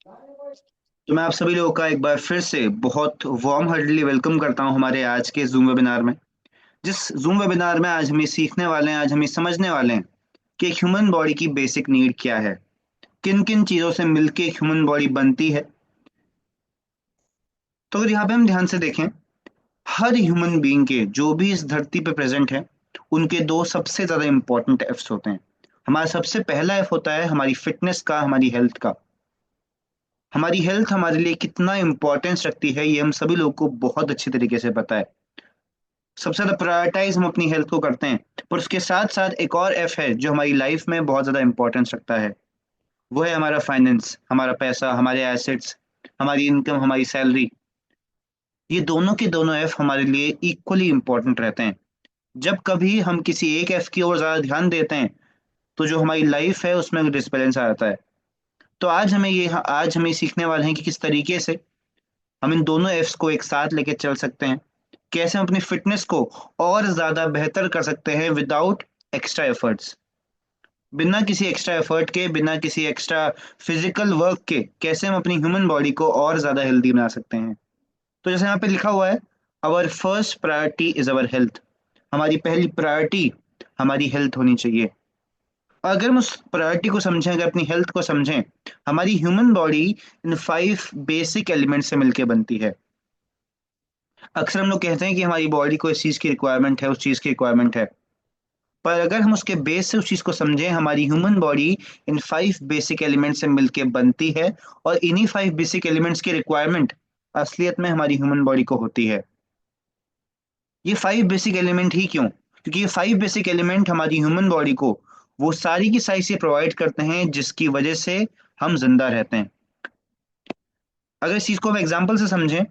तो मैं आप सभी लोगों का एक बार फिर से बहुत वार्म हार्टली वेलकम करता हूं हमारे आज के जूम वेबिनार में। जिस जूम वेबिनार में आज हम ये सीखने वाले हैं, आज हम ये समझने वाले हैं कि एक ह्यूमन बॉडी की बेसिक नीड क्या है, किन किन चीज़ों से मिलके एक ह्यूमन बॉडी बनती है। तो अगर यहाँ पे हम ध्यान से देखें, हर ह्यूमन बीइंग के जो भी इस धरती पे प्रेजेंट है, उनके दो सबसे ज़्यादा इंपॉर्टेंट एफ्स होते हैं। हमारा सबसे पहला एफ होता है हमारी फिटनेस का, हमारी हेल्थ का। हमारी हेल्थ हमारे लिए कितना इंपॉर्टेंस रखती है ये हम सभी लोगों को बहुत अच्छी तरीके से पता है। सबसे ज्यादा प्रायोरिटाइज हम अपनी हेल्थ को करते हैं, पर उसके साथ साथ एक और एफ है जो हमारी लाइफ में बहुत ज्यादा इंपॉर्टेंस रखता है। वो है हमारा फाइनेंस, हमारा पैसा, हमारे एसेट्स, हमारी इनकम, हमारी सैलरी। ये दोनों के दोनों एफ हमारे लिए इक्वली इंपॉर्टेंट रहते हैं। जब कभी हम किसी एक एफ की ओर ज्यादा ध्यान देते हैं, तो जो हमारी लाइफ है उसमें डिसबैलेंस आ जाता है। तो आज हमें सीखने वाले हैं कि किस तरीके से हम इन दोनों एफ्स को एक साथ लेके चल सकते हैं। कैसे हम अपनी फिटनेस को और ज्यादा बेहतर कर सकते हैं विदाउट एक्स्ट्रा एफर्ट्स। बिना किसी एक्स्ट्रा एफर्ट के, बिना किसी एक्स्ट्रा फिजिकल वर्क के कैसे हम अपनी ह्यूमन बॉडी को और ज्यादा हेल्दी बना सकते हैं। तो जैसे यहाँ पे लिखा हुआ है, our first priority is our health. हमारी पहली प्रायोरिटी हमारी हेल्थ होनी चाहिए। अगर हम उस प्रायोरिटी को समझें, अगर अपनी हेल्थ को समझें, हमारी human body in 5 basic element से मिलकर बनती है। अक्सर हम लोग कहते हैं कि हमारी बॉडी को इस चीज़ की रिक्वायरमेंट है, उस चीज़ की रिक्वायरमेंट है। पर अगर हम उसके बेस से उस चीज़ को समझें, हमारी human body in 5 basic element से मिलके बनती है। और इन्हीं 5 बेसिक एलिमेंट्स की रिक्वायरमेंट असलियत में हमारी ह्यूमन बॉडी को होती है। ये 5 बेसिक एलिमेंट ही क्यों? क्योंकि ये 5 बेसिक एलिमेंट हमारी ह्यूमन बॉडी को वो सारी की सारी चीज़ें प्रोवाइड करते हैं जिसकी वजह से हम जिंदा रहते हैं। अगर इस चीज़ को हम एग्जाम्पल से समझें,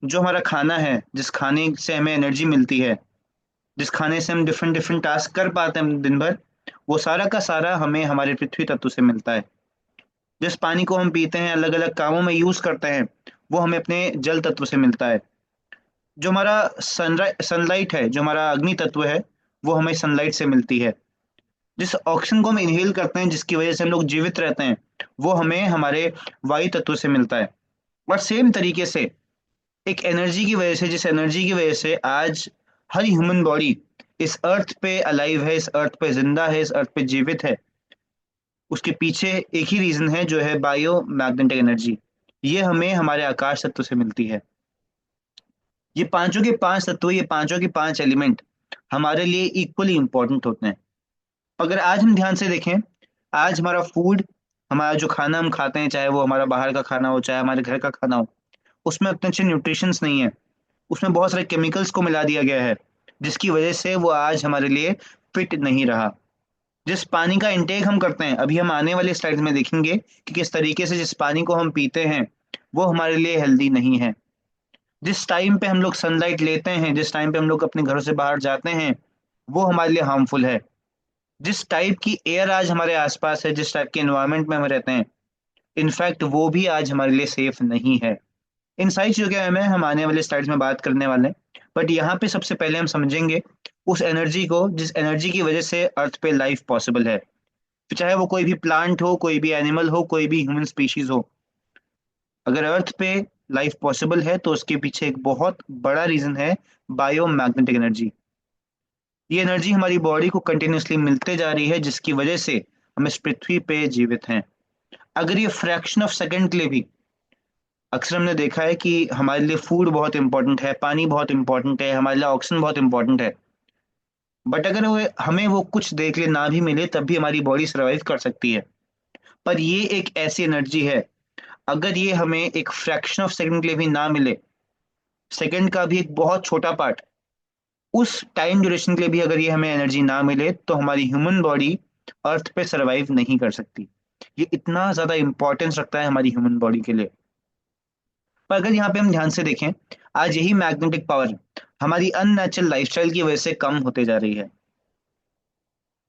जो हमारा खाना है, जिस खाने से हमें एनर्जी मिलती है, जिस खाने से हम डिफरेंट डिफरेंट टास्क कर पाते हैं दिन भर, वो सारा का सारा हमें हमारे पृथ्वी तत्व से मिलता है। जिस पानी को हम पीते हैं, अलग अलग कामों में यूज करते हैं, वो हमें अपने जल तत्व से मिलता है। जो हमारा सनलाइट है, जो हमारा अग्नि तत्व है, वो हमें सनलाइट से मिलती है। जिस ऑक्सीजन को हम इनहेल करते हैं, जिसकी वजह से हम लोग जीवित रहते हैं, वो हमें हमारे वायु तत्व से मिलता है। और सेम तरीके से एक एनर्जी की वजह से, जिस एनर्जी की वजह से आज हर ह्यूमन बॉडी इस अर्थ पे अलाइव है, इस अर्थ पे जिंदा है, इस अर्थ पे जीवित है, उसके पीछे एक ही रीजन है जो है बायो मैग्नेटिक एनर्जी। ये हमें हमारे आकाश तत्व से मिलती है। ये पांचों के पांच तत्व, ये पांचों के पांच एलिमेंट हमारे लिए इक्वली इंपॉर्टेंट होते हैं। अगर आज हम ध्यान से देखें, आज हमारा फूड, हमारा जो खाना हम खाते हैं, चाहे वो हमारा बाहर का खाना हो, चाहे हमारे घर का खाना हो, उसमें उतने अच्छे न्यूट्रिशंस नहीं है। उसमें बहुत सारे केमिकल्स को मिला दिया गया है, जिसकी वजह से वो आज हमारे लिए फिट नहीं रहा। जिस पानी का इंटेक हम करते हैं, अभी हम आने वाले स्लाइड में देखेंगे कि किस तरीके से जिस पानी को हम पीते हैं, वो हमारे लिए हेल्दी नहीं है। जिस टाइम पे हम लोग सनलाइट लेते हैं, जिस टाइम पे हम लोग अपने घरों से बाहर जाते हैं, वो हमारे लिए हार्मफुल है। जिस टाइप की एयर आज हमारे आसपास है, जिस टाइप के एनवायरनमेंट में हम रहते हैं, इनफैक्ट वो भी आज हमारे लिए सेफ नहीं है। इन सारी चीजों के बारे में हम आने वाले स्लाइड्स में बात करने वाले हैं। बट यहाँ पे सबसे पहले हम समझेंगे उस एनर्जी को, जिस एनर्जी की वजह से अर्थ पे लाइफ पॉसिबल है। फिर चाहे वो कोई भी प्लांट हो, कोई भी एनिमल हो, कोई भी ह्यूमन स्पीशीज हो, अगर अर्थ पे लाइफ पॉसिबल है तो उसके पीछे एक बहुत बड़ा रीजन है बायो मैग्नेटिक एनर्जी। ये एनर्जी हमारी बॉडी को कंटिन्यूसली मिलते जा रही है, जिसकी वजह से हम इस पृथ्वी पे जीवित हैं। अगर ये फ्रैक्शन ऑफ सेकंड के लिए भी, अक्सर हमने देखा है कि हमारे लिए फूड बहुत इंपॉर्टेंट है, पानी बहुत इंपॉर्टेंट है, हमारे लिए ऑक्सीजन बहुत इंपॉर्टेंट है। बट अगर हमें वो कुछ देर के लिए ना भी मिले, तब भी हमारी बॉडी सर्वाइव कर सकती है। पर ये एक ऐसी एनर्जी है, अगर ये हमें एक फ्रैक्शन ऑफ सेकंड के लिए भी ना मिले, सेकंड का भी एक बहुत छोटा पार्ट, उस टाइम ड्यूरेशन के लिए भी अगर ये हमें एनर्जी ना मिले, तो हमारी ह्यूमन बॉडी अर्थ पे सरवाइव नहीं कर सकती। ये इतना ज्यादा इंपॉर्टेंस रखता है हमारी ह्यूमन बॉडी के लिए। पर अगर यहाँ पे हम ध्यान से देखें, आज यही मैग्नेटिक पावर हमारी अननेचुरल लाइफस्टाइल की वजह से कम होते जा रही है।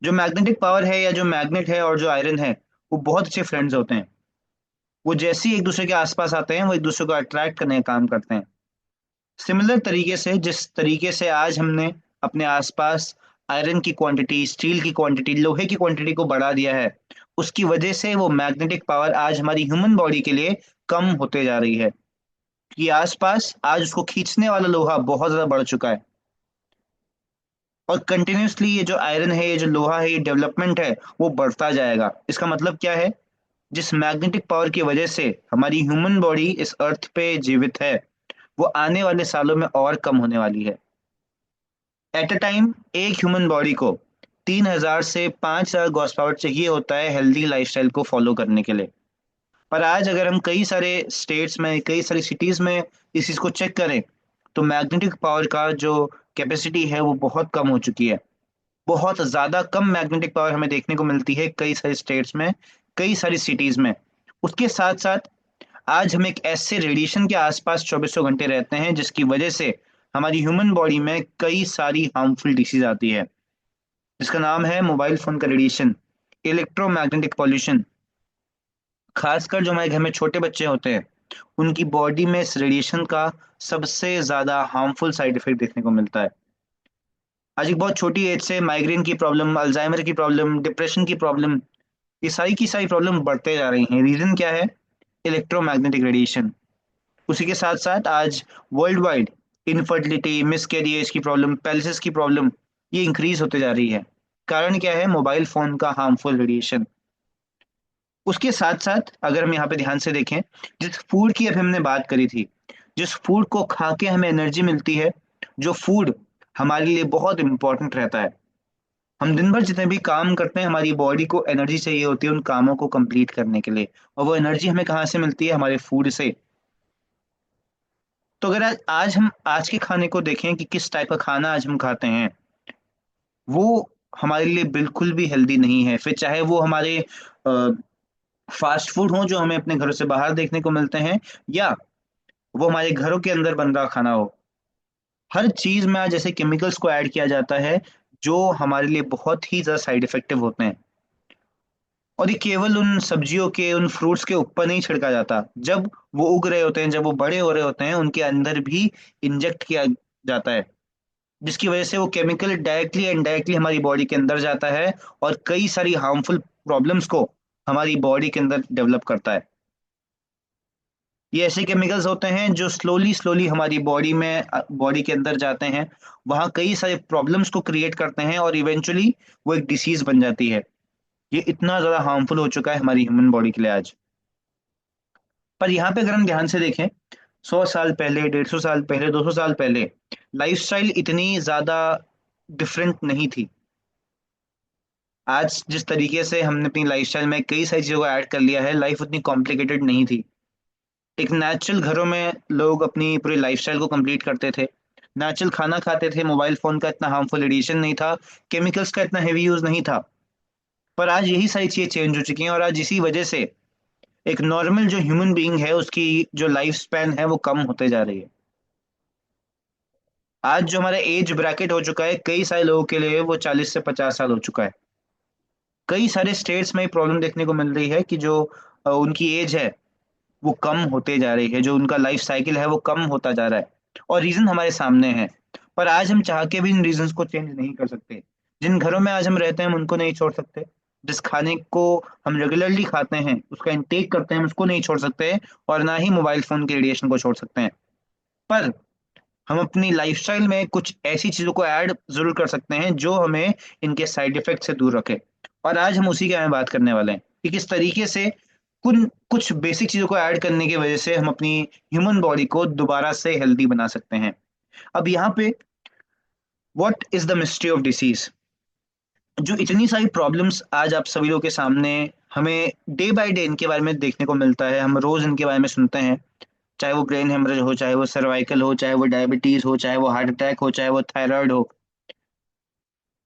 जो मैग्नेटिक पावर है, या जो मैग्नेट है और जो आयरन है, वो बहुत अच्छे फ्रेंड्स होते हैं। वो जैसे ही एक दूसरे के आसपास आते हैं, वो एक दूसरे को अट्रैक्ट करने का काम करते हैं। सिमिलर तरीके से, जिस तरीके से आज हमने अपने आसपास आयरन की क्वांटिटी, स्टील की क्वांटिटी, लोहे की क्वांटिटी को बढ़ा दिया है, उसकी वजह से वो मैग्नेटिक पावर आज हमारी ह्यूमन बॉडी के लिए कम होते जा रही है, कि आसपास आज उसको खींचने वाला लोहा बहुत ज्यादा बढ़ चुका है। और कंटिन्यूसली ये जो आयरन है, ये जो लोहा है, ये डेवलपमेंट है, वो बढ़ता जाएगा। इसका मतलब क्या है? जिस मैग्नेटिक पावर की वजह से हमारी ह्यूमन बॉडी इस अर्थ पे जीवित है, वो आने वाले सालों में और कम होने वाली है। एट अ टाइम एक ह्यूमन बॉडी को 3,000 से 5,000 गॉस पावर चाहिए होता है हेल्दी लाइफस्टाइल को फॉलो करने के लिए। पर आज अगर हम कई सारे स्टेट्स में, कई सारी सिटीज में इस चीज को चेक करें, तो मैग्नेटिक पावर का जो कैपेसिटी है वो बहुत कम हो चुकी है। बहुत ज्यादा कम मैग्नेटिक पावर हमें देखने को मिलती है कई सारे स्टेट्स में, कई सारी सिटीज में। उसके साथ साथ आज हम एक ऐसे रेडिएशन के आसपास चौबीसों घंटे रहते हैं जिसकी वजह से हमारी ह्यूमन बॉडी में कई सारी हार्मफुल डिसीज आती है, जिसका नाम है मोबाइल फोन का रेडिएशन, इलेक्ट्रोमैग्नेटिक पॉल्यूशन। खासकर जो हमारे घर में छोटे बच्चे होते हैं, उनकी बॉडी में इस रेडिएशन का सबसे ज्यादा हार्मफुल साइड इफेक्ट देखने को मिलता है। आज एक बहुत छोटी एज से माइग्रेन की प्रॉब्लम, अल्जाइमर की प्रॉब्लम, डिप्रेशन की प्रॉब्लम, ये सारी की सारी प्रॉब्लम बढ़ते जा रही हैं। रीजन क्या है? Electromagnetic radiation. उसी के साथ साथ आज वर्ल्ड वाइड इनफर्टिलिटी, मिसकैरियज की प्रॉब्लम, पैलिसिस की प्रॉब्लम, ये इंक्रीज होते जा रही है। कारण क्या है? मोबाइल फोन का हार्मफुल रेडिएशन। उसके साथ साथ अगर हम यहाँ पे ध्यान से देखें, जिस फूड की अभी हमने बात करी थी, जिस फूड को खा के हमें एनर्जी मिलती है, जो फूड हमारे लिए बहुत इंपॉर्टेंट रहता है, हम दिन भर जितने भी काम करते हैं, हमारी बॉडी को एनर्जी चाहिए होती है उन कामों को कंप्लीट करने के लिए। और वो एनर्जी हमें कहाँ से मिलती है? हमारे फूड से। तो अगर आज हम आज के खाने को देखें कि किस टाइप का खाना आज हम खाते हैं, वो हमारे लिए बिल्कुल भी हेल्दी नहीं है। फिर चाहे वो हमारे फास्ट फूड हो जो हमें अपने घरों से बाहर देखने को मिलते हैं, या वो हमारे घरों के अंदर बन रहा खाना हो, हर चीज में आज ऐसे केमिकल्स को ऐड किया जाता है जो हमारे लिए बहुत ही ज्यादा साइड इफेक्टिव होते हैं। और ये केवल उन सब्जियों के, उन फ्रूट्स के ऊपर नहीं छिड़का जाता, जब वो उग रहे होते हैं, जब वो बड़े हो रहे होते हैं, उनके अंदर भी इंजेक्ट किया जाता है, जिसकी वजह से वो केमिकल डायरेक्टली एंड इनडायरेक्टली हमारी बॉडी के अंदर जाता है और कई सारी हार्मफुल प्रॉब्लम्स को हमारी बॉडी के अंदर डेवलप करता है। ये ऐसे केमिकल्स होते हैं जो स्लोली स्लोली हमारी बॉडी में, बॉडी के अंदर जाते हैं, वहाँ कई सारे प्रॉब्लम्स को क्रिएट करते हैं और इवेंचुअली वो एक डिसीज बन जाती है। ये इतना ज्यादा हार्मफुल हो चुका है हमारी ह्यूमन बॉडी के लिए आज। पर यहाँ पे अगर हम ध्यान से देखें, 100 साल पहले, 150 साल पहले, 200 साल पहले लाइफस्टाइल इतनी ज्यादा डिफरेंट नहीं थी। आज जिस तरीके से हमने अपनी लाइफस्टाइल में कई सारी चीजों को ऐड कर लिया है, लाइफ उतनी कॉम्प्लिकेटेड नहीं थी। एक नेचुरल घरों में लोग अपनी पूरी लाइफस्टाइल को कंप्लीट करते थे, नेचुरल खाना खाते थे, मोबाइल फोन का इतना हार्मफुल रेडिएशन नहीं था, केमिकल्स का इतना हेवी यूज नहीं था। पर आज यही सारी चीजें चेंज हो चुकी हैं और आज इसी वजह से एक नॉर्मल जो ह्यूमन बीइंग है उसकी जो लाइफ स्पैन है वो कम होते जा रही है। आज जो हमारा एज ब्रैकेट हो चुका है कई सारे लोगों के लिए, वो 40 से 50 साल हो चुका है। कई सारे स्टेट्स में प्रॉब्लम देखने को मिल रही है कि जो उनकी एज है वो कम होते जा रही है, जो उनका लाइफ साइकिल है वो कम होता जा रहा है। और रीजन हमारे सामने है, पर आज हम चाह के भी इन रीजंस को चेंज नहीं कर सकते। जिन घरों में आज हम रहते हैं हम उनको नहीं छोड़ सकते, जिस खाने को हम रेगुलरली खाते हैं, उसका इंटेक करते हैं, हम उसको नहीं छोड़ सकते, और ना ही मोबाइल फोन के रेडिएशन को छोड़ सकते हैं। पर हम अपनी लाइफस्टाइल में कुछ ऐसी चीजों को ऐड जरूर कर सकते हैं जो हमें इनके साइड इफेक्ट से दूर रखे। और आज हम उसी के बारे में बात करने वाले हैं कि किस तरीके से कुछ बेसिक चीजों को ऐड करने की वजह से हम अपनी ह्यूमन बॉडी को दोबारा से हेल्दी बना सकते हैं। अब यहाँ पे what is the mystery of disease? जो इतनी सारी प्रॉब्लम्स आज आप सभी लोगों के सामने हमें डे बाय डे इनके बारे में देखने को मिलता है, हम रोज इनके बारे में सुनते हैं, चाहे वो ब्रेन हेमरेज हो, चाहे वो सर्वाइकल हो, चाहे वो डायबिटीज हो, चाहे वो हार्ट अटैक हो, चाहे वो थायराइड हो।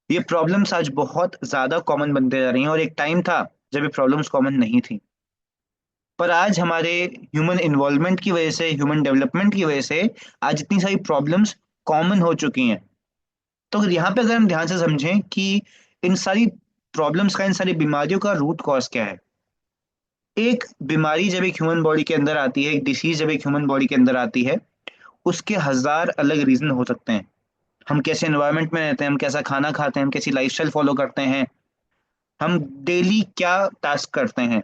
ये प्रॉब्लम्स आज बहुत ज्यादा कॉमन बनते जा रही हैं और एक टाइम था जब ये प्रॉब्लम्स कॉमन नहीं थी। पर आज हमारे ह्यूमन इन्वॉल्वमेंट की वजह से, ह्यूमन डेवलपमेंट की वजह से आज इतनी सारी प्रॉब्लम्स कॉमन हो चुकी हैं। तो अगर यहाँ पे अगर हम ध्यान से समझें कि इन सारी प्रॉब्लम्स का, इन सारी बीमारियों का रूट कॉज क्या है। एक बीमारी जब एक ह्यूमन बॉडी के अंदर आती है, एक डिसीज जब एक ह्यूमन बॉडी के अंदर आती है, उसके हजार अलग रीजन हो सकते हैं। हम कैसे एनवायरनमेंट में रहते हैं, हम कैसा खाना खाते हैं, हम कैसी लाइफस्टाइल फॉलो करते हैं, हम डेली क्या टास्क करते हैं,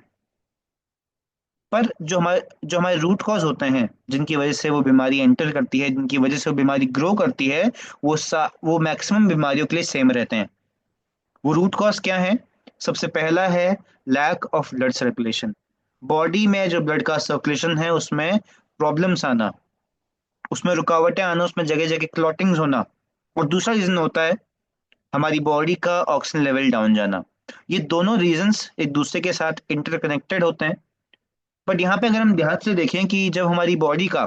पर जो हमारे रूट कॉज होते हैं, जिनकी वजह से वो बीमारी एंटर करती है, जिनकी वजह से वो बीमारी ग्रो करती है, वो मैक्सिमम बीमारियों के लिए सेम रहते हैं। वो रूट कॉज क्या है? सबसे पहला है lack of blood circulation. Body में जो ब्लड का सर्कुलेशन है उसमें प्रॉब्लम्स आना, उसमें रुकावटें आना, उसमें जगह जगह क्लॉटिंग्स होना। और दूसरा रीजन होता है हमारी बॉडी का ऑक्सीजन लेवल डाउन जाना। ये दोनों रीजंस एक दूसरे के साथ इंटरकनेक्टेड होते हैं। बट यहाँ पे अगर हम ध्यान से देखें कि जब हमारी बॉडी का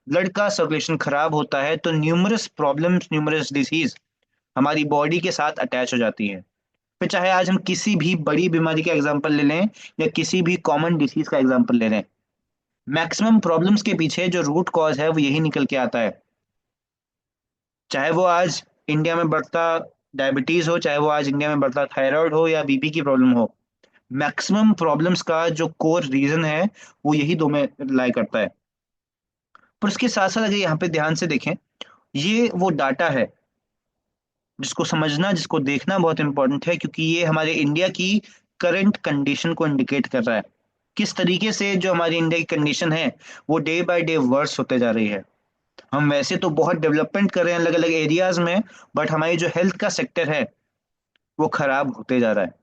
ब्लड का सर्कुलेशन खराब होता है तो न्यूमरस प्रॉब्लम्स, न्यूमरस डिसीज हमारी बॉडी के साथ अटैच हो जाती है। फिर चाहे आज हम किसी भी बड़ी बीमारी का एग्जांपल ले लें या किसी भी कॉमन डिसीज का एग्जांपल ले लें, मैक्सिमम प्रॉब्लम्स के पीछे जो रूट कॉज है वो यही निकल के आता है। चाहे वो आज इंडिया में बढ़ता डायबिटीज हो, चाहे वो आज इंडिया में बढ़ता थायराइड हो या बीपी की प्रॉब्लम हो, मैक्सिमम प्रॉब्लम्स का जो कोर रीजन है वो यही दो में लाई करता है। पर उसके साथ साथ अगर यहाँ पे ध्यान से देखें, ये वो डाटा है जिसको समझना, जिसको देखना बहुत इंपॉर्टेंट है, क्योंकि ये हमारे इंडिया की करंट कंडीशन को इंडिकेट कर रहा है। किस तरीके से जो हमारी इंडिया की कंडीशन है वो डे बाय डे वर्स होते जा रही है। हम वैसे तो बहुत डेवलपमेंट कर रहे हैं अलग अलग एरियाज में, बट हमारी जो हेल्थ का सेक्टर है वो खराब होते जा रहा है।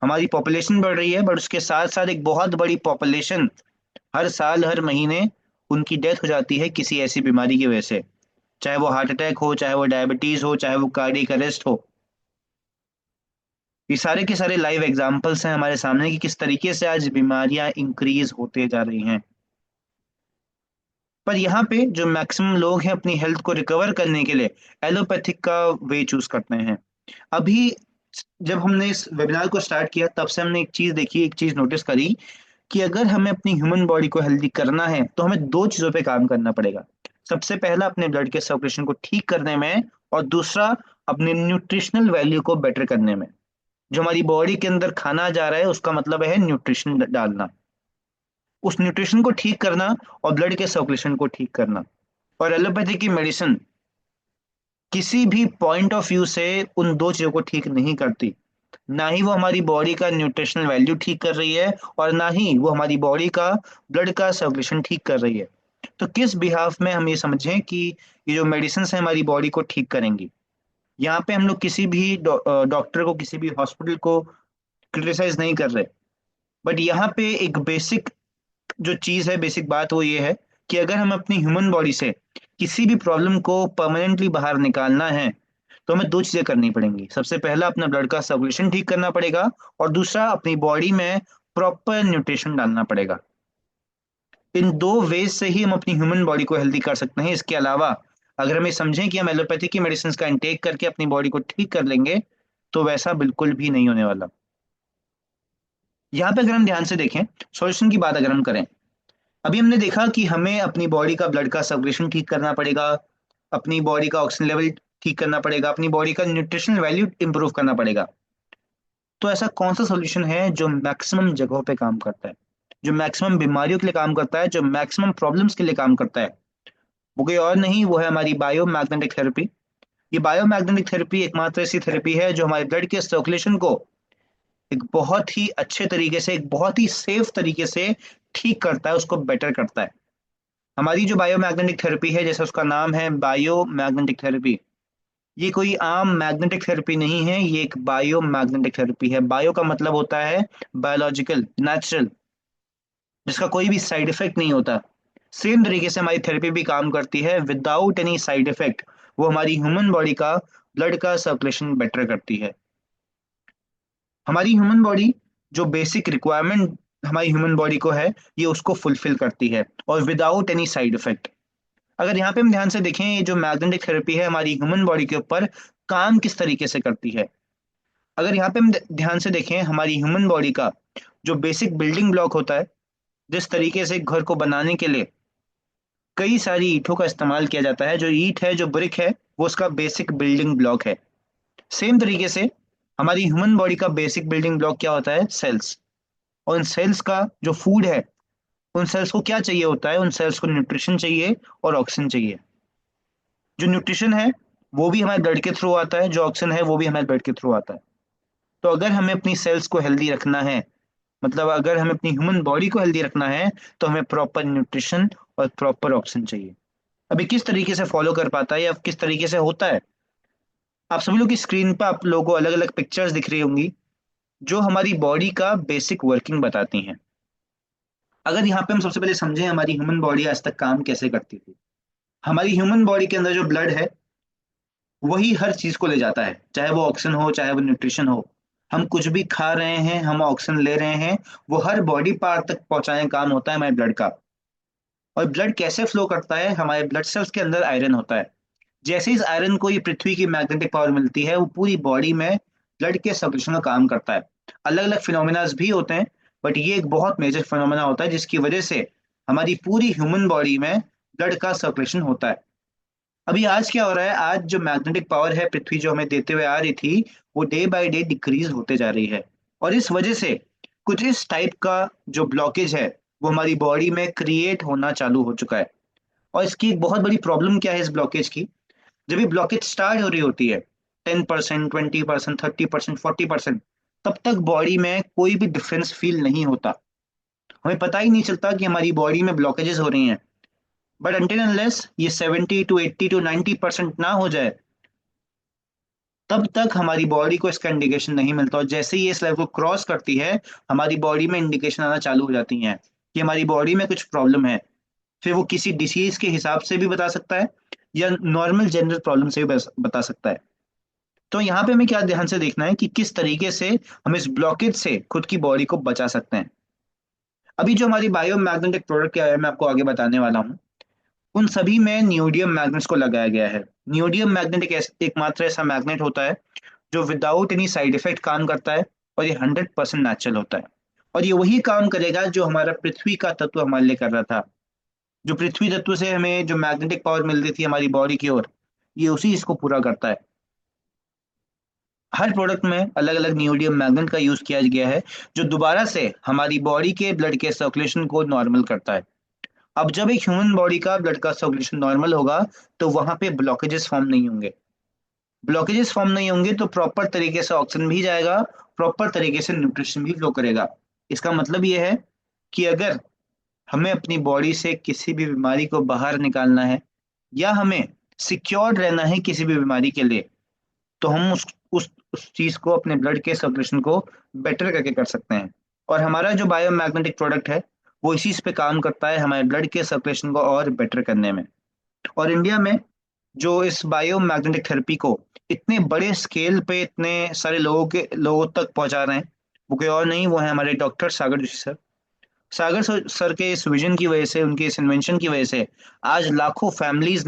हमारी पॉपुलेशन बढ़ रही है, बट उसके साथ साथ एक बहुत बड़ी पॉपुलेशन हर साल हर महीने उनकी डेथ हो जाती है किसी ऐसी बीमारी की वजह से। चाहे वो हार्ट अटैक हो, चाहे वो डायबिटीज हो, चाहे वो कार्डियक अरेस्ट हो। ये सारे के सारे लाइव एग्जांपल्स हैं हमारे सामने कि किस तरीके से आज बीमारियां इंक्रीज होते जा रही हैं। पर यहाँ पे जो मैक्सिमम लोग हैं अपनी हेल्थ को रिकवर करने के लिए एलोपैथिक का वे चूज करते हैं। अभी जब हमने इस वेबिनार को स्टार्ट किया तब से हमने एक चीज देखी, एक चीज नोटिस करी कि अगर हमें अपनी ह्यूमन बॉडी को हेल्दी करना है तो हमें दो चीजों पे काम करना पड़ेगा। सबसे पहला अपने ब्लड के सर्कुलेशन को ठीक करने में, और दूसरा अपने न्यूट्रिशनल वैल्यू को बेटर करने में। जो हमारी बॉडी के अंदर खाना जा रहा है उसका मतलब है न्यूट्रिशन डालना, उस न्यूट्रिशन को ठीक करना और ब्लड के सर्कुलेशन को ठीक करना। और एलोपैथी की मेडिसिन किसी भी पॉइंट ऑफ व्यू से उन दो चीजों को ठीक नहीं करती। ना ही वो हमारी बॉडी का न्यूट्रिशनल वैल्यू ठीक कर रही है, और ना ही वो हमारी बॉडी का ब्लड का सर्कुलेशन ठीक कर रही है। तो किस बिहाफ में हम ये समझें कि ये जो मेडिसिन है हमारी बॉडी को ठीक करेंगी। यहाँ पे हम लोग किसी भी डॉक्टर को, किसी भी हॉस्पिटल को क्रिटिसाइज नहीं कर रहे। बट यहाँ पे एक बेसिक जो चीज है, बेसिक बात वो ये है कि अगर हम अपनी ह्यूमन बॉडी से किसी भी प्रॉब्लम को परमानेंटली बाहर निकालना है तो हमें दो चीजें करनी पड़ेंगी। सबसे पहला अपना ब्लड का सर्कुलेशन ठीक करना पड़ेगा, और दूसरा अपनी बॉडी में प्रॉपर न्यूट्रिशन डालना पड़ेगा। इन दो वेज से ही हम अपनी ह्यूमन बॉडी को हेल्दी कर सकते हैं। इसके अलावा अगर हम ये समझें कि हम एलोपैथी की मेडिसिन का इंटेक करके अपनी बॉडी को ठीक कर लेंगे तो वैसा बिल्कुल भी नहीं होने वाला। यहाँ पे अगर हम ध्यान से देखें, सॉल्यूशन की बात अगर हम करें, अभी हमने देखा कि हमें अपनी बॉडी का ब्लड का सर्कुलेशन ठीक करना पड़ेगा, अपनी बॉडी का ऑक्सीजन लेवल ठीक करना पड़ेगा, अपनी बॉडी का न्यूट्रिशनल वैल्यू इंप्रूव करना पड़ेगा। तो ऐसा कौन सा सॉल्यूशन है जो मैक्सिमम जगहों पे काम करता है, जो मैक्सिमम बीमारियों के लिए काम करता है, जो मैक्सिमम प्रॉब्लम्स के लिए काम करता है? वो कोई और नहीं, वो है हमारी बायोमैग्नेटिक थेरेपी। ये बायोमैग्नेटिक थेरेपी एकमात्र ऐसी थेरेपी है जो हमारे ब्लड के सर्कुलेशन को एक बहुत ही अच्छे तरीके से, एक बहुत ही सेफ तरीके से ठीक करता है, उसको बेटर करता है। हमारी जो बायोमैग्नेटिक थेरेपी है, जैसे उसका नाम है बायोमैग्नेटिक थेरेपी, ये कोई आम मैग्नेटिक थेरेपी नहीं है, ये एक बायोमैग्नेटिक थेरेपी है। बायो का मतलब होता है बायोलॉजिकल, नेचुरल, जिसका कोई भी साइड इफेक्ट नहीं होता। सेम तरीके से हमारी थेरेपी भी काम करती है विदाउट एनी साइड इफेक्ट। वो हमारी ह्यूमन बॉडी का ब्लड का सर्कुलेशन बेटर करती है। हमारी ह्यूमन बॉडी जो बेसिक रिक्वायरमेंट हमारी ह्यूमन बॉडी को है, ये उसको फुलफिल करती है, और विदाउट एनी साइड इफेक्ट। अगर यहाँ पे हम ध्यान से देखें, ये जो मैग्नेटिक थेरेपी है हमारी ह्यूमन बॉडी के ऊपर काम किस तरीके से करती है। अगर यहाँ पे हम ध्यान से देखें, हमारी ह्यूमन बॉडी का जो बेसिक बिल्डिंग ब्लॉक होता है, जिस तरीके से एक घर को बनाने के लिए कई सारी ईंटों का इस्तेमाल किया जाता है, जो ईंट है, जो ब्रिक है, वो उसका बेसिक बिल्डिंग ब्लॉक है। सेम तरीके से हमारी ह्यूमन बॉडी का बेसिक बिल्डिंग ब्लॉक क्या होता है? सेल्स। और इन सेल्स का जो फूड है, उन सेल्स को क्या चाहिए होता है? उन सेल्स को न्यूट्रिशन चाहिए और ऑक्सीजन चाहिए। जो न्यूट्रिशन है वो भी हमारे ब्लड के थ्रू आता है, जो ऑक्सीजन है वो भी हमारे ब्लड के थ्रू आता है। तो अगर हमें अपनी सेल्स को हेल्दी रखना है, मतलब अगर हमें अपनी ह्यूमन बॉडी को हेल्दी रखना है, तो हमें प्रॉपर न्यूट्रिशन और प्रॉपर ऑक्सीजन चाहिए। अभी किस तरीके से फॉलो कर पाता है या किस तरीके से होता है, आप सभी लोग की स्क्रीन पर आप लोगों को अलग अलग पिक्चर्स दिख रही होंगी जो हमारी बॉडी का बेसिक वर्किंग बताती हैं। अगर यहाँ पे हम सबसे पहले समझें हमारी ह्यूमन बॉडी आज तक काम कैसे करती थी। हमारी ह्यूमन बॉडी के अंदर जो ब्लड है वही हर चीज को ले जाता है, चाहे वो ऑक्सीजन हो चाहे वो न्यूट्रिशन हो। हम कुछ भी खा रहे हैं, हम ऑक्सीजन ले रहे हैं, वो हर बॉडी पार्ट तक पहुंचाने का काम होता है हमारे ब्लड का। और ब्लड कैसे फ्लो करता है, हमारे ब्लड सेल्स के अंदर आयरन होता है। जैसे इस आयरन को ये पृथ्वी की मैग्नेटिक पावर मिलती है, वो पूरी बॉडी में ब्लड के सर्कुलेशन का काम करता है। अलग अलग फिनोमिना भी होते हैं, बट ये एक बहुत मेजर फिनोमिना होता है जिसकी वजह से हमारी पूरी ह्यूमन बॉडी में ब्लड का सर्कुलेशन होता है। अभी आज क्या हो रहा है, आज जो मैग्नेटिक पावर है पृथ्वी जो हमें देते हुए आ रही थी, वो डे बाय डे डिक्रीज होते जा रही है। और इस वजह से कुछ इस टाइप का जो ब्लॉकेज है वो हमारी बॉडी में क्रिएट होना चालू हो चुका है। और इसकी एक बहुत बड़ी प्रॉब्लम क्या है इस ब्लॉकेज की, जब ये ब्लॉकेज स्टार्ट हो रही होती है 10%, 20%, 30%, 40%, तब तक बॉडी में कोई भी डिफरेंस फील नहीं होता। हमें पता ही नहीं चलता कि हमारी बॉडी में ब्लॉकेजेस हो रही हैं। बट अनटिल अनलेस ये 70 टू 80 टू 90% ना हो जाए, तब तक हमारी बॉडी को इसका इंडिकेशन नहीं मिलता। और जैसे ही ये इस लेवल को क्रॉस करती है, हमारी बॉडी में इंडिकेशन आना चालू हो जाती हैं कि हमारी बॉडी में कुछ प्रॉब्लम है। फिर वो किसी डिसीज के हिसाब से भी बता सकता है या नॉर्मल जनरल प्रॉब्लम से भी बता सकता है। तो यहाँ पे हमें क्या ध्यान से देखना है कि किस तरीके से हम इस ब्लॉकेज से खुद की बॉडी को बचा सकते हैं। अभी जो हमारी बायोमैग्नेटिक प्रोडक्ट क्या है मैं आपको आगे बताने वाला हूँ, उन सभी में नियोडियम मैग्नेट्स को लगाया गया है। नियोडियम मैग्नेट एकमात्र ऐसा मैग्नेट होता है जो विदाउट एनी साइड इफेक्ट काम करता है, और ये 100% नेचुरल होता है। और ये वही काम करेगा जो हमारा पृथ्वी का तत्व हमारे लिए कर रहा था। जो पृथ्वी तत्व से हमें जो मैग्नेटिक पावर मिल रही थी हमारी बॉडी की ओर, ये उसी इसको पूरा करता है। हर प्रोडक्ट में अलग अलग नियोडियम मैग्नेट का यूज किया गया है, जो दोबारा से हमारी बॉडी के ब्लड के सर्कुलेशन को नॉर्मल करता है। अब जब एक ह्यूमन बॉडी का ब्लड का सर्कुलेशन नॉर्मल होगा, तो वहां पे ब्लॉकेजेस फॉर्म नहीं होंगे। ब्लॉकेजेस फॉर्म नहीं होंगे तो प्रॉपर तरीके से ऑक्सीजन भी जाएगा, प्रॉपर तरीके से न्यूट्रिशन भी फ्लो करेगा। इसका मतलब ये है कि अगर हमें अपनी बॉडी से किसी भी बीमारी को बाहर निकालना है, या हमें सिक्योर्ड रहना है किसी भी बीमारी के लिए, तो हम उस चीज को, अपने ब्लड के सर्कुलेशन को बेटर करके कर सकते हैं। और हमारा जो बायोमैग्नेटिक प्रोडक्ट है वो इसी पे काम करता है, हमारे ब्लड के सर्कुलेशन को और बेटर करने में। और इंडिया में जो इस बायोमैग्नेटिक थेरेपी को इतने बड़े स्केल पे इतने सारे लोगों तक पहुंचा रहे हैं, वो कोई और नहीं, वो है हमारे डॉक्टर सागर जोशी सर। सागर सर के इस विजन की वजह से, उनके इस इन्वेंशन की वजह से आज लाखों फैमिलीज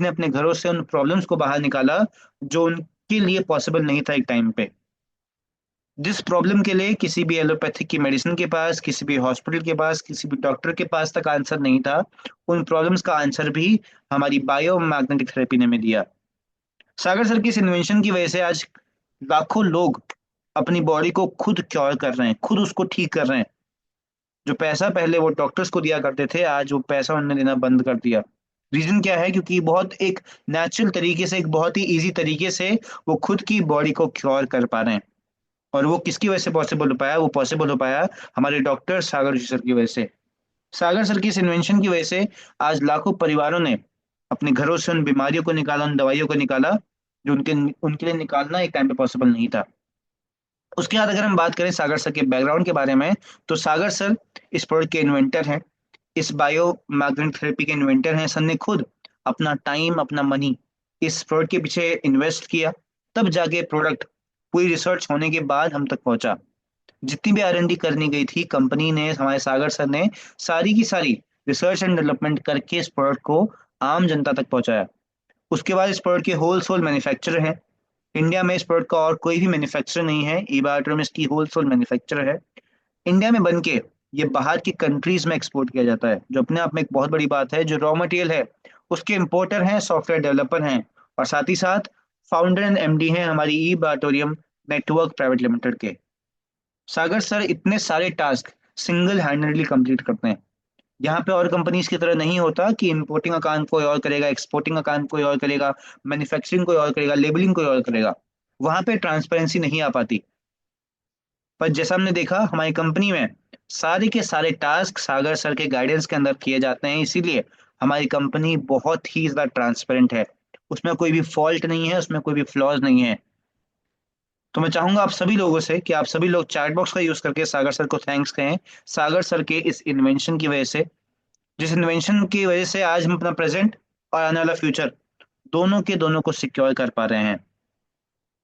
ने अपने घरों से उन प्रॉब्लम्स को बाहर निकाला जो उनके लिए पॉसिबल नहीं था एक टाइम पे। जिस प्रॉब्लम के लिए किसी भी एलोपैथिक की मेडिसिन के पास, किसी भी हॉस्पिटल के पास, किसी भी डॉक्टर के पास तक आंसर नहीं था, उन प्रॉब्लम्स का आंसर भी हमारी बायोमैग्नेटिक थेरेपी ने में दिया। सागर सर की इस इन्वेंशन की वजह से आज लाखों लोग अपनी बॉडी को खुद क्योर कर रहे हैं, खुद उसको ठीक कर रहे हैं। जो पैसा पहले वो डॉक्टर्स को दिया करते थे, आज वो पैसा उन्होंने देना बंद कर दिया। रीजन क्या है, क्योंकि बहुत एक नेचुरल तरीके से, एक बहुत ही इजी तरीके से वो खुद की बॉडी को क्योर कर पा रहे हैं। और वो किसकी वजह से पॉसिबल हो पाया, वो पॉसिबल हो पाया हमारे डॉक्टर सागर जोशी सर की वजह से। सागर सर की इस इन्वेंशन की वजह से आज लाखों परिवारों ने अपने घरों से उन बीमारियों को निकाला, उन दवाइयों को निकाला जो उनके उनके लिए निकालना एक टाइम पे पॉसिबल नहीं था। उसके बाद अगर हम बात करें सागर सर के बैकग्राउंड के बारे में, तो सागर सर इस प्रोडक्ट के इन्वेंटर हैं, इस बायो मैग्नेट थेरेपी के इन्वेंटर हैं। सर ने खुद अपना टाइम, अपना मनी इस प्रोडक्ट के पीछे इन्वेस्ट किया, तब जाके प्रोडक्ट पूरी रिसर्च होने के बाद हम तक पहुंचा। जितनी भी R&D करनी गई थी, कंपनी ने, हमारे सागर सर ने सारी की सारी रिसर्च एंड डेवलपमेंट करके इस प्रोडक्ट को आम जनता तक पहुंचाया। उसके बाद इस प्रोडक्ट के होलसेल मैन्युफैक्चरर हैं। इंडिया में इस प्रोडक्ट का और कोई भी मैन्युफैक्चरर नहीं है, इबाट्रम इसकी होलसेल मैन्युफैक्चरर है। इंडिया में बन के ये बाहर की कंट्रीज में एक्सपोर्ट किया जाता है, जो अपने आप में एक बहुत बड़ी बात है। जो रॉ मटेरियल है उसके इम्पोर्टर हैं, सॉफ्टवेयर डेवलपर हैं, और साथ ही साथ फाउंडर एंड MD हैं हमारी इबाटोरियम नेटवर्क प्राइवेट लिमिटेड के। सागर सर इतने सारे टास्क सिंगल हैंडेडली कंप्लीट करते हैं। यहाँ पे और कंपनीज की तरह नहीं होता कि इंपोर्टिंग का काम कोई और करेगा, एक्सपोर्टिंग का काम कोई और करेगा, मैन्युफैक्चरिंग कोई और करेगा, लेबलिंग कोई और करेगा। वहां पे ट्रांसपेरेंसी नहीं आ पाती। पर जैसा हमने देखा हमारी कंपनी में सारे के सारे टास्क सागर सर के गाइडेंस के अंदर किए जाते हैं, इसीलिए हमारी कंपनी बहुत ही ज्यादा ट्रांसपेरेंट है। उसमें कोई भी फॉल्ट नहीं है, उसमें कोई भी फ्लॉज नहीं है। तो मैं चाहूंगा आप सभी लोगों से कि आप सभी लोग चैट बॉक्स का यूज करके सागर सर को थैंक्स कहें। सागर सर के इस इन्वेंशन की वजह से, जिस इन्वेंशन की वजह से आज हम अपना प्रेजेंट और आने वाला फ्यूचर दोनों के दोनों को सिक्योर कर पा रहे हैं।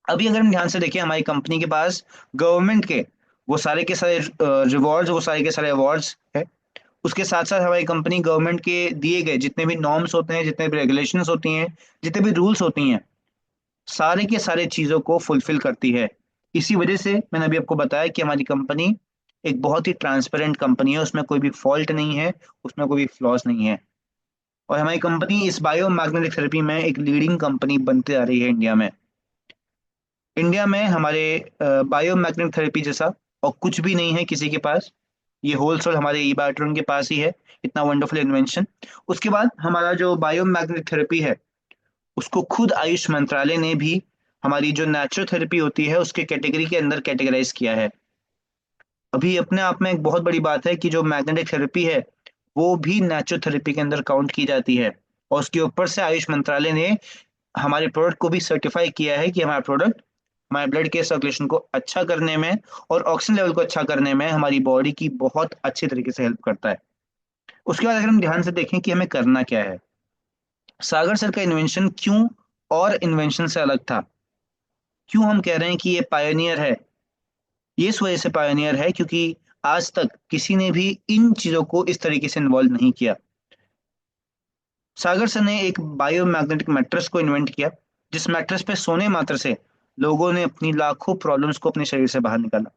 अभी अगर हम ध्यान से देखें हमारी कंपनी के पास गवर्नमेंट के वो सारे के सारे रिवॉर्ड्स, वो सारे के सारे अवार्ड्स है। उसके साथ साथ हमारी कंपनी गवर्नमेंट के दिए गए जितने भी नॉर्म्स होते हैं, जितने भी रेगुलेशंस होती हैं, जितने भी रूल्स होती हैं, सारे के सारे चीजों को फुलफिल करती है। इसी वजह से मैंने अभी आपको बताया कि हमारी कंपनी एक बहुत ही ट्रांसपेरेंट कंपनी है, उसमें कोई भी फॉल्ट नहीं है, उसमें कोई भी फ्लॉज नहीं है। और हमारी कंपनी इस बायो मैग्नेटिक थेरेपी में एक लीडिंग कंपनी बनते जा रही है इंडिया में। इंडिया में हमारे बायो मैग्नेटिक थेरेपी जैसा और कुछ भी नहीं है किसी के पास। ये होल सोल हमारे ई बायोट्रॉन के पास ही है, इतना वंडरफुल इन्वेंशन। उसके बाद हमारा जो बायो मैग्नेटिक थेरेपी है, उसको खुद आयुष मंत्रालय ने भी हमारी जो नेचुरल थेरेपी होती है उसके कैटेगरी के अंदर कैटेगराइज किया है। अभी अपने आप में एक बहुत बड़ी बात है कि जो मैग्नेटिक थेरेपी है वो भी नेचुरल थेरेपी के अंदर काउंट की जाती है। और उसके ऊपर से आयुष मंत्रालय ने हमारे प्रोडक्ट को भी सर्टिफाई किया है कि हमारा प्रोडक्ट हमारे ब्लड के सर्कुलेशन को अच्छा करने में और ऑक्सीजन लेवल को अच्छा करने में हमारी बॉडी की बहुत अच्छे तरीके से हेल्प करता है। उसके बाद अगर हम ध्यान से देखें कि हमें करना क्या है, सागर सर का इन्वेंशन क्यों और इन्वेंशन से अलग था, क्यों हम कह रहे हैं कि ये पायोनियर है। ये इस वजह से पायोनियर है क्योंकि आज तक किसी ने भी इन चीजों को इस तरीके से इन्वॉल्व नहीं किया। सागर सर ने एक बायोमैग्नेटिक मैट्रेस को इन्वेंट किया, जिस मैट्रेस पे सोने मात्र से लोगों ने अपनी लाखों प्रॉब्लम्स को अपने शरीर से बाहर निकाला।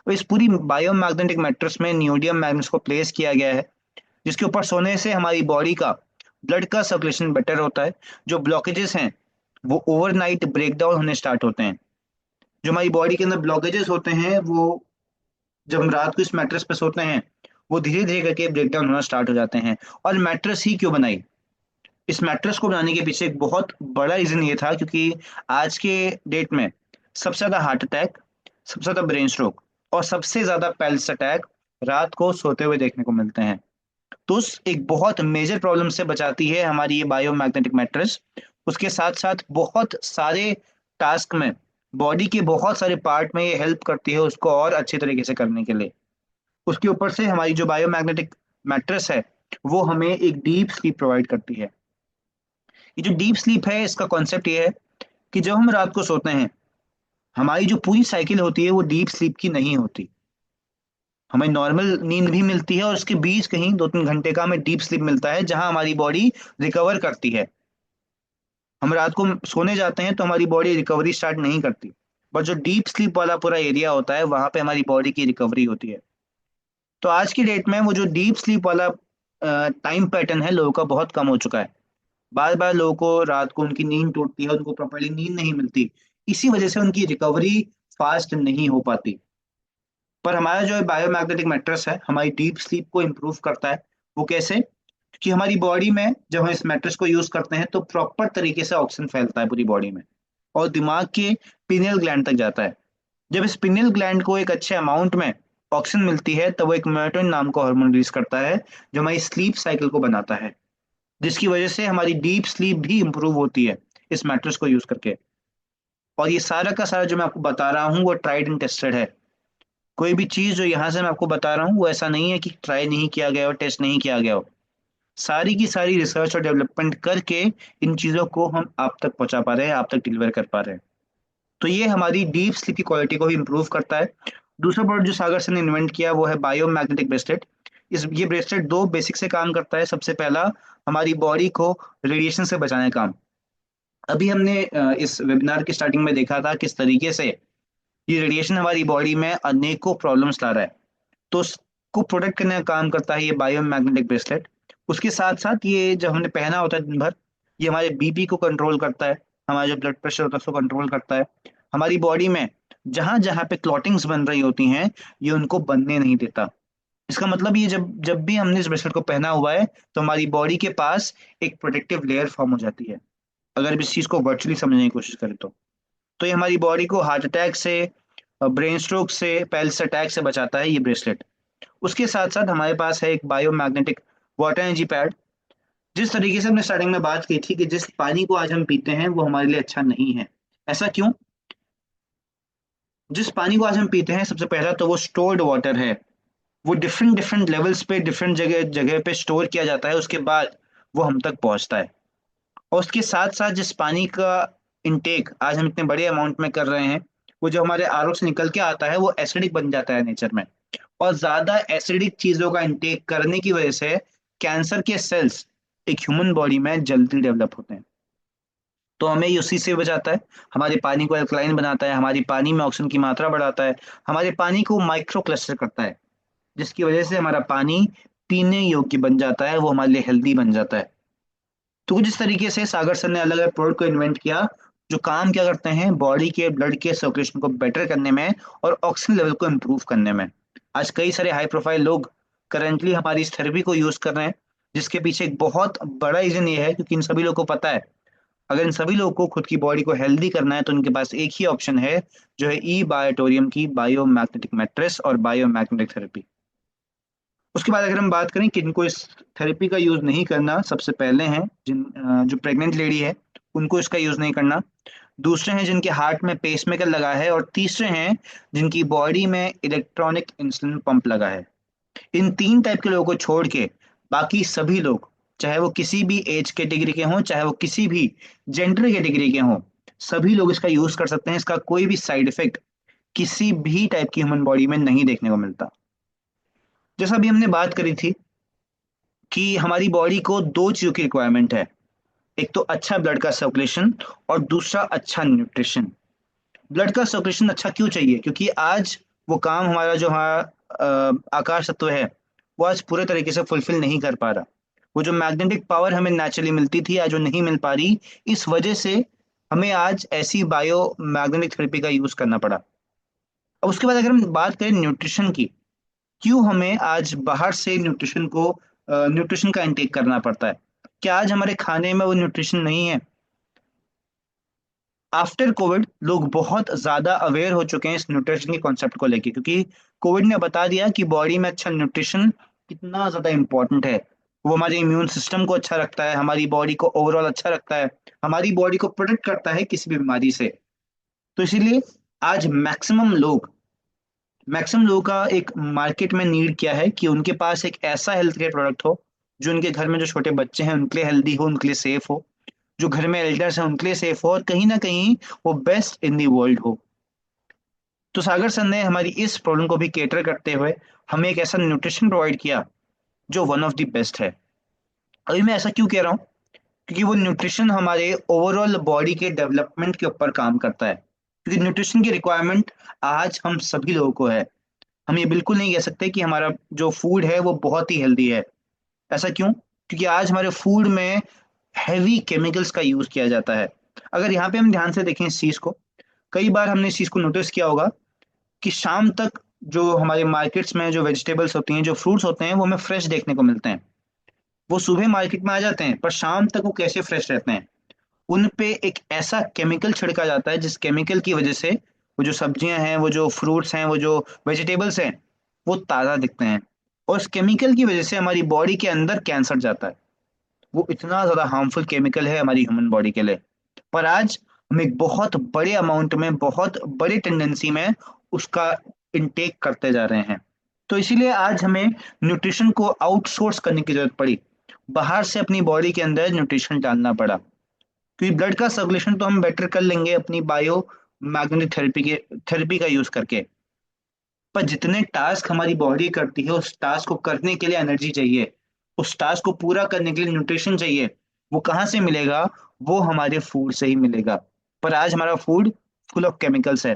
और इस पूरी बायोमैग्नेटिक मैट्रेस में नियोडियम मैग्नेट्स को प्लेस किया गया है, जिसके ऊपर सोने से हमारी बॉडी का ब्लड का सर्कुलेशन बेटर होता है। जो ब्लॉकेजेस हैं वो ओवरनाइट ब्रेक डाउन होने स्टार्ट होते हैं। जो हमारी बॉडी के अंदर ब्लॉकेजेस होते हैं वो जब हम रात को इस मैट्रेस पे सोते हैं वो धीरे धीरे करके ब्रेक डाउन होना स्टार्ट हो जाते हैं। और मैट्रेस ही क्यों बनाई, इस मैट्रेस को बनाने के पीछे एक बहुत बड़ा रीजन ये था क्योंकि आज के डेट में सबसे ज्यादा हार्ट अटैक, सबसे ज्यादा ब्रेन स्ट्रोक और सबसे ज्यादा पैल्स अटैक रात को सोते हुए देखने को मिलते हैं। तो उस एक बहुत मेजर प्रॉब्लम से बचाती है हमारी ये बायोमैग्नेटिक मैट्रेस। उसके साथ साथ बहुत सारे टास्क में बॉडी के बहुत सारे पार्ट में ये हेल्प करती है उसको और अच्छे तरीके से करने के लिए। उसके ऊपर से हमारी जो बायोमैग्नेटिक मैट्रेस है वो हमें एक डीप स्लीप प्रोवाइड करती है। ये जो डीप स्लीप है इसका कॉन्सेप्ट ये है कि जब हम रात को सोते हैं हमारी जो पूरी साइकिल होती है वो डीप स्लीप की नहीं होती। हमें नॉर्मल नींद भी मिलती है और उसके बीच कहीं 2-3 घंटे का हमें डीप स्लीप मिलता है जहां हमारी बॉडी रिकवर करती है। हम रात को सोने जाते हैं तो हमारी बॉडी रिकवरी स्टार्ट नहीं करती, बट जो डीप स्लीप वाला पूरा एरिया होता है वहां पे हमारी बॉडी की रिकवरी होती है। तो आज की डेट में वो जो डीप स्लीप वाला टाइम पैटर्न है लोगों का बहुत कम हो चुका है। बार बार लोगों को रात को उनकी नींद टूटती है, उनको प्रॉपरली नींद नहीं मिलती, इसी वजह से उनकी रिकवरी फास्ट नहीं हो पाती। पर हमारा जो बायोमैग्नेटिक मैट्रेस है हमारी डीप स्लीप को इम्प्रूव करता है। वो कैसे, कि हमारी बॉडी में जब हम इस मैट्रेस को यूज करते हैं तो प्रॉपर तरीके से ऑक्सीजन फैलता है पूरी बॉडी में और दिमाग के पिनियल ग्लैंड तक जाता है। जब इस पिनियल ग्लैंड को एक अच्छे अमाउंट में ऑक्सीजन मिलती है तब वो एक मेलाटोनिन नाम का हार्मोन रिलीज करता है जो हमारी स्लीप साइकिल को बनाता है, जिसकी वजह से हमारी डीप स्लीप भी इंप्रूव होती है इस मैट्रेस को यूज करके। और ये सारा का सारा जो मैं आपको बता रहा हूँ वो ट्राइड एंड टेस्टेड है। कोई भी चीज जो यहाँ से मैं आपको बता रहा हूँ वो ऐसा नहीं है कि ट्राई नहीं किया गया हो, टेस्ट नहीं किया गया हो। सारी की सारी रिसर्च और डेवलपमेंट करके इन चीजों को हम आप तक पहुंचा पा रहे हैं, आप तक डिलीवर कर पा रहे हैं। तो ये हमारी डीप स्लीप की क्वालिटी को भी इंप्रूव करता है। दूसरा प्रोडक्ट जो सागर सर ने इन्वेंट किया वो है बायो मैग्नेटिक ब्रेसलेट। इस ये ब्रेसलेट दो बेसिक से काम करता है। सबसे पहला, हमारी बॉडी को रेडिएशन से बचाने का काम। अभी हमने इस वेबिनार की स्टार्टिंग में देखा था किस तरीके से ये रेडिएशन हमारी बॉडी में अनेकों प्रॉब्लम्स ला रहा है। तो उसको प्रोटेक्ट करने का काम करता है ये बायो मैग्नेटिक ब्रेसलेट। उसके साथ साथ ये जब हमने पहना होता है दिन भर, ये हमारे बीपी को कंट्रोल करता है, हमारा जो ब्लड प्रेशर होता है उसको कंट्रोल करता है। हमारी बॉडी में जहां जहां पे क्लॉटिंग्स बन रही होती हैं ये उनको बनने नहीं देता। इसका मतलब ये जब जब भी हमने इस ब्रेसलेट को पहना हुआ है तो हमारी बॉडी के पास एक प्रोटेक्टिव लेयर फॉर्म हो जाती है, अगर इस चीज को वर्चुअली समझने की कोशिश करें तो। तो ये हमारी बॉडी को हार्ट अटैक से, ब्रेन स्ट्रोक से, पैल्स अटैक से बचाता है ये ब्रेसलेट। उसके साथ साथ हमारे पास है एक बायोमैग्नेटिक वाटर एनर्जी पैड। जिस तरीके से हमने स्टार्टिंग में बात की थी कि जिस पानी को आज हम पीते हैं वो हमारे लिए अच्छा नहीं है। ऐसा क्यों? जिस पानी को आज हम पीते हैं, सबसे पहला तो वो स्टोर्ड वाटर है। वो डिफरेंट डिफरेंट लेवल्स पे, डिफरेंट जगह जगह पे स्टोर किया जाता है, उसके बाद वो हम तक पहुंचता है। और उसके साथ साथ जिस पानी का इंटेक आज हम इतने बड़े अमाउंट में कर रहे हैं, वो जो हमारे आरओ से निकल के आता है वो एसिडिक बन जाता है नेचर में। और ज्यादा एसिडिक चीजों का इंटेक करने की वजह से कैंसर के सेल्स एक ह्यूमन बॉडी में जल्दी डेवलप होते हैं। तो हमें ये उसी से बचाता है। हमारे पानी को अल्कलाइन बनाता है, हमारी पानी में ऑक्सीजन की मात्रा बढ़ाता है, हमारे पानी को माइक्रो क्लस्टर करता है, जिसकी वजह से हमारा पानी पीने योग्य बन जाता है, वो हमारे लिए हेल्दी बन जाता है। तो कुछ इस तरीके से सागर सर ने अलग अलग प्रोडक्ट को इन्वेंट किया, जो काम क्या करते हैं बॉडी के ब्लड के सर्कुलेशन को बेटर करने में और ऑक्सीजन लेवल को इम्प्रूव करने में। आज कई सारे हाई प्रोफाइल लोग करंटली हमारी इस थेरेपी को यूज कर रहे हैं, जिसके पीछे एक बहुत बड़ा रीजन ये है क्योंकि इन सभी लोगों को पता है, अगर इन सभी लोगों को खुद की बॉडी को हेल्दी करना है तो उनके पास एक ही ऑप्शन है, जो है ई बायोटोरियम की बायोमैग्नेटिक मैट्रेस और बायोमैग्नेटिक थेरेपी। उसके बाद अगर हम बात करें किनको इस थेरेपी का यूज नहीं करना, सबसे पहले हैं जो प्रेग्नेंट लेडी है, उनको इसका यूज नहीं करना। दूसरे हैं जिनके हार्ट में पेसमेकर लगा है, और तीसरे हैं जिनकी बॉडी में इलेक्ट्रॉनिक इंसुलिन पंप लगा है। इन तीन टाइप के लोगों को छोड़ के बाकी सभी लोग, चाहे वो किसी भी एज कैटेगरी के हों, चाहे वो किसी भी जेंडर कैटेगरी के हों, सभी लोग इसका यूज कर सकते हैं। इसका कोई भी साइड इफेक्ट किसी भी टाइप की ह्यूमन बॉडी में नहीं देखने को मिलता। जैसा भी हमने बात करी थी कि हमारी बॉडी को दो चीजों की रिक्वायरमेंट है, एक तो अच्छा ब्लड का सर्कुलेशन और दूसरा अच्छा न्यूट्रिशन। ब्लड का सर्कुलेशन अच्छा क्यों चाहिए? क्योंकि आज वो काम हमारा जो हमारा आकाश तत्व है, वो आज पूरे तरीके से फुलफिल नहीं कर पा रहा। वो जो मैग्नेटिक पावर हमें नेचुरली मिलती थी, आज वो नहीं मिल पा रही। इस वजह से हमें आज ऐसी बायो मैग्नेटिक थेरेपी का यूज करना पड़ा। अब उसके बाद अगर हम बात करें न्यूट्रिशन की, क्यों हमें आज बाहर से न्यूट्रिशन का इंटेक करना पड़ता है? क्या आज हमारे खाने में वो न्यूट्रिशन नहीं है? आफ्टर कोविड लोग बहुत ज्यादा अवेयर हो चुके हैं इस न्यूट्रिशन के कॉन्सेप्ट को लेके, क्योंकि कोविड ने बता दिया कि बॉडी में अच्छा न्यूट्रिशन कितना ज्यादा इंपॉर्टेंट है। वो हमारे इम्यून सिस्टम को अच्छा रखता है, हमारी बॉडी को ओवरऑल अच्छा रखता है, हमारी बॉडी को प्रोटेक्ट करता है किसी भी बीमारी से। तो इसीलिए आज मैक्सिमम लोगों का एक मार्केट में नीड क्या है कि उनके पास एक ऐसा हेल्थ केयर प्रोडक्ट हो जो उनके घर में जो छोटे बच्चे हैं उनके लिए हेल्दी हो, उनके लिए सेफ हो, जो घर में एल्डर्स हैं उनके लिए सेफ हो, और कहीं ना कहीं वो बेस्ट इन दी वर्ल्ड हो। तो सागर सर ने हमारी इस प्रॉब्लम को भी केटर करते हुए हमें एक ऐसा न्यूट्रिशन प्रोवाइड किया जो वन ऑफ द बेस्ट है। अभी मैं ऐसा क्यों कह रहा हूँ? क्योंकि वो न्यूट्रिशन हमारे ओवरऑल बॉडी के डेवलपमेंट के ऊपर काम करता है। क्योंकि न्यूट्रिशन की रिक्वायरमेंट आज हम सभी लोगों को है। हम ये बिल्कुल नहीं कह सकते कि हमारा जो फूड है वो बहुत ही हेल्दी है। ऐसा क्यों? क्योंकि आज हमारे फूड में हैवी केमिकल्स का यूज किया जाता है। अगर यहाँ पे हम ध्यान से देखें इस चीज को, कई बार हमने इस चीज को नोटिस किया होगा कि शाम तक जो हमारे मार्केट्स में जो वेजिटेबल्स होती हैं, जो फ्रूट्स होते हैं, वो हमें फ्रेश देखने को मिलते हैं। वो सुबह मार्केट में आ जाते हैं पर शाम तक वो कैसे फ्रेश रहते हैं? उन पे एक ऐसा केमिकल छिड़का जाता है जिस केमिकल की वजह से वो जो सब्जियां हैं, वो जो फ्रूट्स हैं, वो जो वेजिटेबल्स हैं, वो ताज़ा दिखते हैं। और इस केमिकल की वजह से हमारी बॉडी के अंदर कैंसर जाता है। वो इतना ज़्यादा हार्मफुल केमिकल है हमारी ह्यूमन बॉडी के लिए। पर आज हम एक बहुत बड़े अमाउंट में, बहुत बड़ी टेंडेंसी में उसका इनटेक करते जा रहे हैं। तो इसीलिए आज हमें न्यूट्रिशन को आउटसोर्स करने की जरूरत पड़ी, बाहर से अपनी बॉडी के अंदर न्यूट्रिशन डालना पड़ा। क्योंकि ब्लड का सर्कुलेशन तो हम बेटर कर लेंगे अपनी बायो मैग्नेटिक थेरेपी का यूज करके, पर जितने टास्क हमारी बॉडी करती है उस टास्क को करने के लिए एनर्जी चाहिए, उस टास्क को पूरा करने के लिए न्यूट्रिशन चाहिए। वो कहाँ से मिलेगा? वो हमारे फूड से ही मिलेगा। पर आज हमारा फूड फुल ऑफ केमिकल्स है।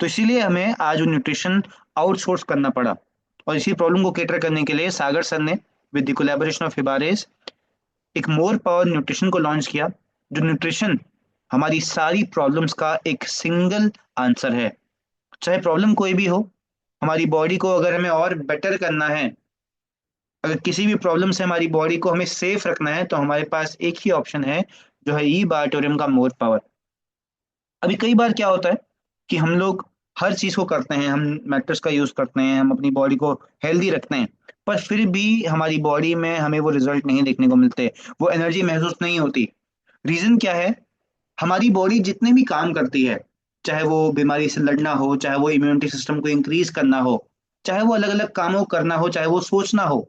तो इसीलिए हमें आज वो न्यूट्रिशन आउटसोर्स करना पड़ा। और इसी प्रॉब्लम को केटर करने के लिए सागर सर ने विद द कोलैबोरेशन ऑफ हिबारेस एक मोर पावर न्यूट्रिशन को लॉन्च किया। जो न्यूट्रिशन हमारी सारी प्रॉब्लम्स का एक सिंगल आंसर है। चाहे प्रॉब्लम कोई भी हो, हमारी बॉडी को अगर हमें और बेटर करना है, अगर किसी भी प्रॉब्लम से हमारी बॉडी को हमें सेफ रखना है, तो हमारे पास एक ही ऑप्शन है, जो है ई बायोटोरियम का मोर पावर। अभी कई बार क्या होता है कि हम लोग हर चीज को करते हैं, हम मैट्रेस का यूज करते हैं, हम अपनी बॉडी को हेल्दी रखते हैं, पर फिर भी हमारी बॉडी में हमें वो रिजल्ट नहीं देखने को मिलते, वो एनर्जी महसूस नहीं होती। रीजन क्या है? हमारी बॉडी जितने भी काम करती है, चाहे वो बीमारी से लड़ना हो, चाहे वो इम्यूनिटी सिस्टम को इंक्रीज करना हो, चाहे वो अलग अलग कामों को करना हो, चाहे वो सोचना हो,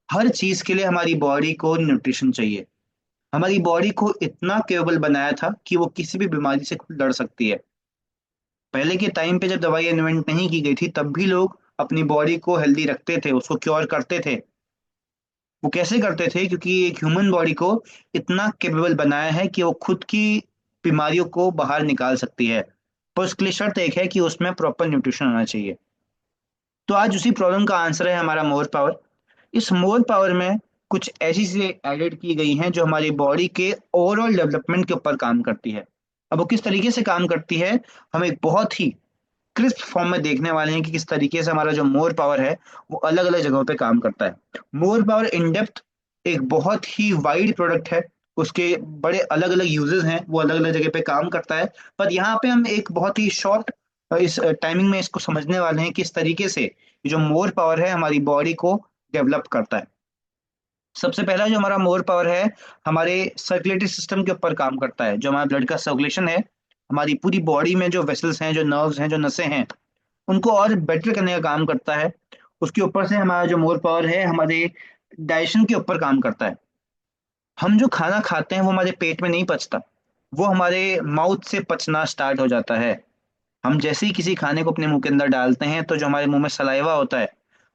हर चीज के लिए हमारी बॉडी को न्यूट्रिशन चाहिए। हमारी बॉडी को इतना केपेबल बनाया था कि वो किसी भी बीमारी से खुद लड़ सकती है। पहले के टाइम पे जब दवाई इन्वेंट नहीं की गई थी, तब भी लोग अपनी बॉडी को हेल्दी रखते थे, उसको क्योर करते थे। वो कैसे करते थे? क्योंकि एक ह्यूमन बॉडी को इतना केपेबल बनाया है कि वो खुद की बीमारियों को बाहर निकाल सकती है, पर उसके लिए शर्त एक है कि उसमें प्रॉपर न्यूट्रिशन होना चाहिए। तो आज उसी प्रॉब्लम का आंसर है हमारा मोर पावर। इस मोर पावर में कुछ ऐसी चीजें एडेड की गई हैं जो हमारी बॉडी के ओवरऑल डेवलपमेंट के ऊपर काम करती है। अब वो किस तरीके से काम करती है, हम एक बहुत ही क्रिस्प फॉर्म में देखने वाले हैं कि किस तरीके से हमारा जो मोर पावर है वो अलग अलग जगहों पे काम करता है। मोर पावर इन डेप्थ एक बहुत ही वाइड प्रोडक्ट है, उसके बड़े अलग अलग यूजेस हैं, वो अलग अलग जगह पे काम करता है। पर यहाँ पे हम एक बहुत ही शॉर्ट इस टाइमिंग में इसको समझने वाले हैं कि इस तरीके से ये जो मोर पावर है हमारी बॉडी को डेवलप करता है। सबसे पहला जो हमारा मोर पावर है, हमारे सर्कुलेटरी सिस्टम के ऊपर काम करता है। जो हमारा ब्लड का सर्कुलेशन है, हमारी पूरी बॉडी में जो वेसल्स हैं, जो नर्व्स हैं, जो नसें हैं, उनको और बेटर करने का काम करता है। उसके ऊपर से हमारा जो मोर पावर है हमारे डाइजेशन के ऊपर काम करता है। हम जो खाना खाते हैं वो हमारे पेट में नहीं पचता, वो हमारे माउथ से पचना स्टार्ट हो जाता है। हम जैसे ही किसी खाने को अपने मुंह के अंदर डालते हैं तो जो हमारे मुंह में सलाइवा होता है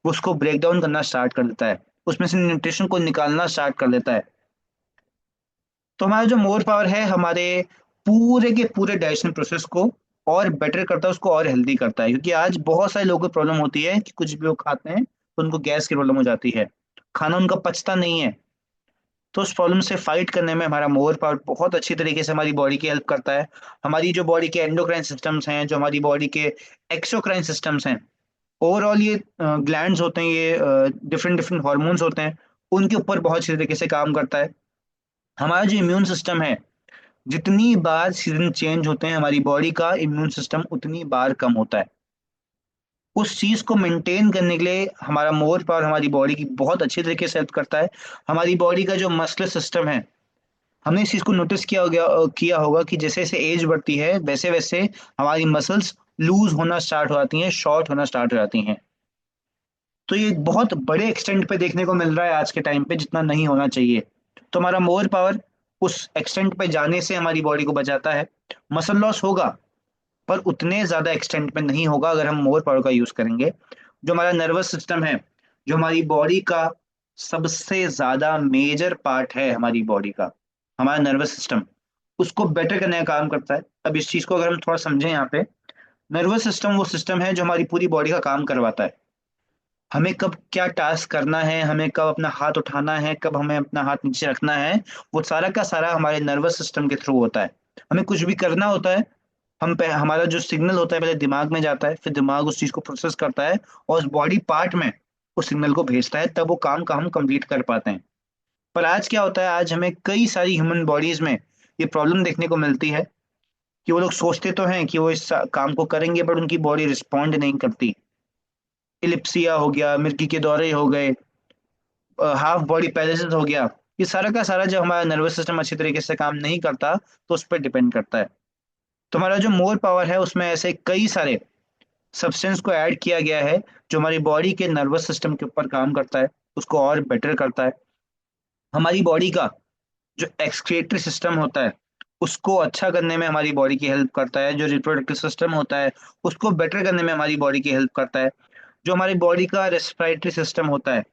वो उसको ब्रेक डाउन करना स्टार्ट कर देता है, उसमें से न्यूट्रिशन को निकालना स्टार्ट कर देता है। तो हमारा जो मोर पावर है हमारे पूरे के पूरे डाइजेशन प्रोसेस को और बेटर करता है, उसको और हेल्दी करता है। क्योंकि आज बहुत सारे लोगों को प्रॉब्लम होती है कि कुछ भी वो खाते हैं तो उनको गैस की प्रॉब्लम हो जाती है, खाना उनका पचता नहीं है। तो उस प्रॉब्लम से फाइट करने में हमारा मोर पावर बहुत अच्छी तरीके से हमारी बॉडी की हेल्प करता है। हमारी जो बॉडी के एंडोक्राइन सिस्टम्स हैं, जो हमारी बॉडी के एक्सोक्राइन सिस्टम्स हैं, ओवरऑल ये ग्लैंड्स होते हैं, ये डिफरेंट डिफरेंट हॉर्मोन्स होते हैं, उनके ऊपर बहुत अच्छी तरीके से काम करता है। हमारा जो इम्यून सिस्टम है, जितनी बार सीजन चेंज होते हैं हमारी बॉडी का इम्यून सिस्टम उतनी बार कम होता है। उस चीज को मेंटेन करने के लिए हमारा मोर पावर हमारी बॉडी की बहुत अच्छी तरीके से हेल्प करता है। हमारी बॉडी का जो मस्कुलर सिस्टम है, हमने इस चीज को नोटिस किया होगा कि जैसे जैसे एज बढ़ती है वैसे वैसे हमारी मसल्स लूज होना स्टार्ट हो जाती हैं, शॉर्ट होना स्टार्ट हो जाती हैं। तो ये एक बहुत बड़े एक्सटेंट पे देखने को मिल रहा है आज के टाइम पे, जितना नहीं होना चाहिए। तो हमारा मोर पावर उस एक्सटेंट पे जाने से हमारी बॉडी को बचाता है। मसल लॉस होगा, पर उतने ज्यादा एक्सटेंट पे नहीं होगा अगर हम मोर पावर का यूज करेंगे। जो हमारा नर्वस सिस्टम है, जो हमारी बॉडी का सबसे ज्यादा मेजर पार्ट है हमारी बॉडी का, हमारा नर्वस सिस्टम उसको बेटर करने का काम करता है। अब इस चीज को अगर हम थोड़ा समझें यहाँ पे, नर्वस सिस्टम वो सिस्टम है जो हमारी पूरी बॉडी का काम करवाता है। हमें कब क्या टास्क करना है, हमें कब अपना हाथ उठाना है, कब हमें अपना हाथ नीचे रखना है, वो सारा का सारा हमारे नर्वस सिस्टम के थ्रू होता है। हमें कुछ भी करना होता है, हमारा जो सिग्नल होता है पहले दिमाग में जाता है, फिर दिमाग उस चीज को प्रोसेस करता है और उस बॉडी पार्ट में उस सिग्नल को भेजता है, तब वो काम का हम कंप्लीट कर पाते हैं। पर आज क्या होता है, आज हमें कई सारी ह्यूमन बॉडीज में ये प्रॉब्लम देखने को मिलती है कि वो लोग सोचते तो हैं कि वो इस काम को करेंगे, बट उनकी बॉडी रिस्पॉन्ड नहीं करती। इलिप्सिया हो गया, मिर्गी के दौरे हो गए, हाफ बॉडी पैरालिसिस हो गया, ये सारा का सारा जब हमारा नर्वस सिस्टम अच्छी तरीके से काम नहीं करता तो उस पर डिपेंड करता है। तो हमारा जो मोर पावर है उसमें ऐसे कई सारे सब्सटेंस को ऐड किया गया है जो हमारी बॉडी के नर्वस सिस्टम के ऊपर काम करता है, उसको और बेटर करता है। हमारी बॉडी का जो एक्सक्रीटरी सिस्टम होता है उसको अच्छा करने में हमारी बॉडी की हेल्प करता है। जो रिप्रोडक्टिव सिस्टम होता है उसको बेटर करने में हमारी बॉडी की हेल्प करता है। जो हमारी बॉडी का रेस्पिरेटरी सिस्टम होता है,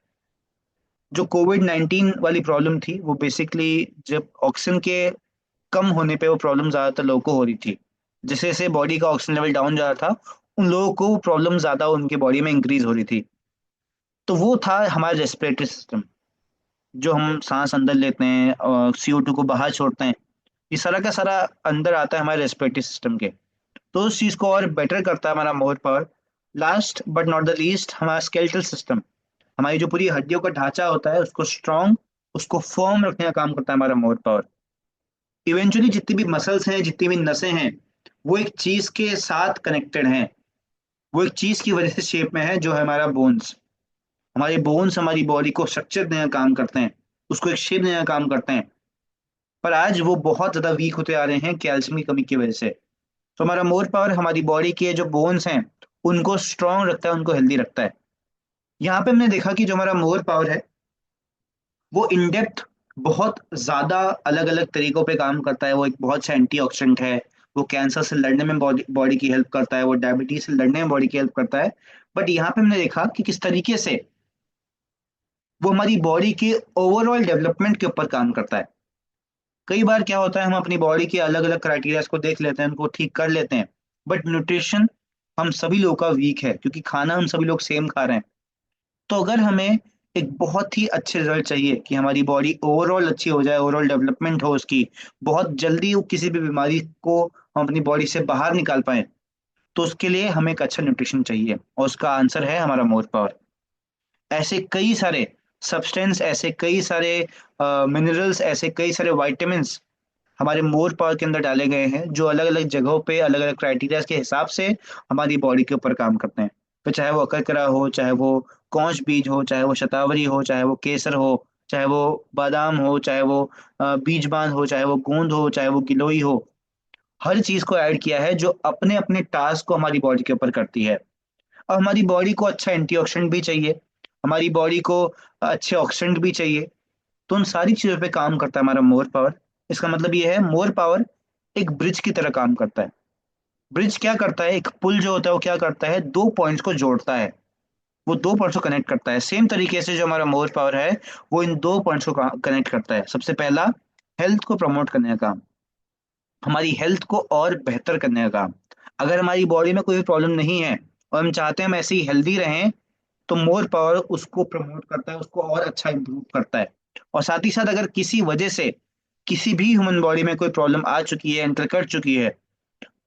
जो कोविड 19 वाली प्रॉब्लम थी वो बेसिकली जब ऑक्सीजन के कम होने पे वो प्रॉब्लम ज्यादातर लोगों को हो रही थी। जैसे जैसे बॉडी का ऑक्सीजन लेवल डाउन जा रहा था, उन लोगों को प्रॉब्लम ज्यादा उनके बॉडी में इंक्रीज हो रही थी। तो वो था हमारा रेस्पिरेटरी सिस्टम, जो हम सांस अंदर लेते हैं और CO2 को बाहर छोड़ते हैं, ये सारा का सारा अंदर आता है हमारे रेस्पिरेटरी सिस्टम के। तो उस चीज को और बेटर करता है हमारा more power. Last but not the least, हमारा स्केलेटल सिस्टम, हमारी जो पूरी हड्डियों का ढांचा होता है उसको स्ट्रांग, उसको फर्म रखने का काम करता है हमारा मोर पावर। इवेंचुअली जितनी भी मसल्स हैं, जितनी भी नसें हैं, वो एक चीज के साथ कनेक्टेड हैं, वो एक चीज की वजह से शेप में है, जो है हमारा बोन्स। हमारे बोन्स हमारी बॉडी को स्ट्रक्चर देने का काम करते हैं, उसको एक शेप देने का काम करते हैं। पर आज वो बहुत ज्यादा वीक होते आ रहे हैं कैल्शियम की कमी की वजह से। तो हमारा मोर पावर हमारी बॉडी के जो बोन्स हैं उनको स्ट्रांग रखता है, उनको हेल्दी रखता है। यहाँ पे हमने देखा कि जो हमारा मोर पावर है वो इन डेप्थ बहुत ज्यादा अलग अलग तरीकों पे काम करता है। वो एक बहुत अच्छा एंटीऑक्सीडेंट है, वो कैंसर से लड़ने में बॉडी बॉडी की हेल्प करता है, वो डायबिटीज से लड़ने में बॉडी की हेल्प करता है। बट यहाँ पे हमने देखा कि किस तरीके से वो हमारी बॉडी के ओवरऑल डेवलपमेंट के ऊपर काम करता है। कई बार क्या होता है, हम अपनी बॉडी के अलग अलग क्राइटेरियाज को देख लेते हैं, उनको ठीक कर लेते हैं, बट न्यूट्रिशन हम सभी लोगों का वीक है, क्योंकि खाना हम सभी लोग सेम खा रहे हैं। तो अगर हमें एक बहुत ही अच्छे रिजल्ट चाहिए कि हमारी बॉडी ओवरऑल अच्छी हो जाए, ओवरऑल डेवलपमेंट हो उसकी, बहुत जल्दी वो किसी भी बीमारी को हम अपनी बॉडी से बाहर निकाल पाए, तो उसके लिए हमें एक अच्छा न्यूट्रिशन चाहिए, और उसका आंसर है हमारा मोर पावर। ऐसे कई सारे सब्सटेंस, ऐसे कई सारे मिनरल्स, ऐसे कई सारे वाइटामिन्स हमारे मोर पावर के अंदर डाले गए हैं, जो अलग अलग जगहों पे अलग अलग क्राइटेरिया के हिसाब से हमारी बॉडी के ऊपर काम करते हैं। तो चाहे वो अकरकरा हो, चाहे वो कौच बीज हो, चाहे वो शतावरी हो, चाहे वो केसर हो, चाहे वो बादाम हो, चाहे वो बीजबान हो, चाहे वो गोंद हो, चाहे वो गिलोई हो, हर चीज को ऐड किया है जो अपने अपने टास्क को हमारी बॉडी के ऊपर करती है। और हमारी बॉडी को अच्छा एंटीऑक्सीडेंट भी चाहिए, हमारी बॉडी को अच्छे ऑक्सीडेंट भी चाहिए। तो उन सारी चीजों पे काम करता है हमारा मोर पावर। इसका मतलब ये है, मोर पावर एक ब्रिज की तरह काम करता है। ब्रिज क्या करता है, एक पुल जो होता है वो क्या करता है, दो पॉइंट्स को जोड़ता है, वो दो पॉइंट्स को कनेक्ट करता है। सेम तरीके से जो हमारा मोर पावर है वो इन दो पॉइंट्स को कनेक्ट करता है। सबसे पहला, हेल्थ को प्रमोट करने का काम, हमारी हेल्थ को और बेहतर करने का काम। अगर हमारी बॉडी में कोई भी प्रॉब्लम नहीं है और हम चाहते हैं हम ऐसे ही हेल्दी रहें, तो मोर पावर उसको प्रमोट करता है, उसको और अच्छा इंप्रूव करता है। और साथ ही साथ अगर किसी वजह से किसी भी ह्यूमन बॉडी में कोई प्रॉब्लम आ चुकी है, एंटर कर चुकी है,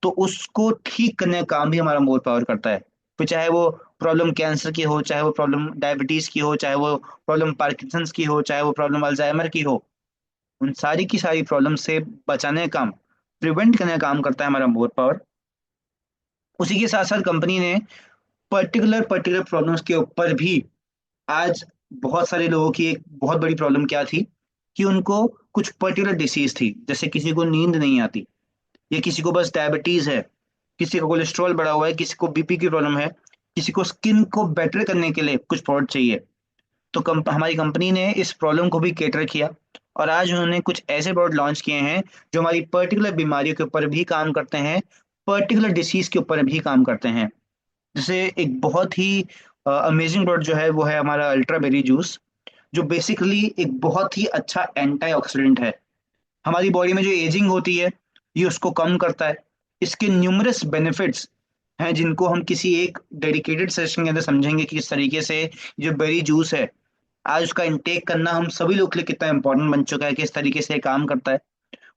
तो उसको ठीक करने का काम भी हमारा मोर पावर करता है। फिर चाहे वो प्रॉब्लम कैंसर की हो, चाहे वो प्रॉब्लम डायबिटीज की हो, चाहे वो प्रॉब्लम पार्किंसंस की हो, चाहे वो प्रॉब्लम अल्जाइमर की हो, उन सारी की सारी प्रॉब्लम से बचाने का काम, प्रिवेंट करने का काम करता है हमारा मोर पावर। उसी के साथ साथ कंपनी ने पर्टिकुलर पर्टिकुलर प्रॉब्लम्स के ऊपर भी, आज बहुत सारे लोगों की एक बहुत बड़ी प्रॉब्लम क्या थी कि उनको कुछ पर्टिकुलर डिसीज थी, जैसे किसी को नींद नहीं आती, या किसी को बस डायबिटीज है, किसी को कोलेस्ट्रॉल बढ़ा हुआ है, किसी को बीपी की प्रॉब्लम है, किसी को स्किन को बेटर करने के लिए कुछ प्रोडक्ट चाहिए। तो हमारी कंपनी ने इस प्रॉब्लम को भी केटर किया, और आज उन्होंने कुछ ऐसे प्रोडक्ट लॉन्च किए हैं जो हमारी पर्टिकुलर बीमारियों के ऊपर भी काम करते हैं, पर्टिकुलर डिसीज के ऊपर भी काम करते हैं। जैसे एक बहुत ही अमेजिंग प्रोडक्ट जो है वो है हमारा अल्ट्रा बेरी जूस, जो बेसिकली एक बहुत ही अच्छा एंटीऑक्सीडेंट है। हमारी बॉडी में जो एजिंग होती है, ये उसको कम करता है। इसके न्यूमरस बेनिफिट्स हैं जिनको हम किसी एक डेडिकेटेड सेशन के अंदर समझेंगे कि किस तरीके से जो बेरी जूस है, आज उसका इंटेक करना हम सभी लोग के लिए कितना इंपॉर्टेंट बन चुका है, किस तरीके से ये काम करता है।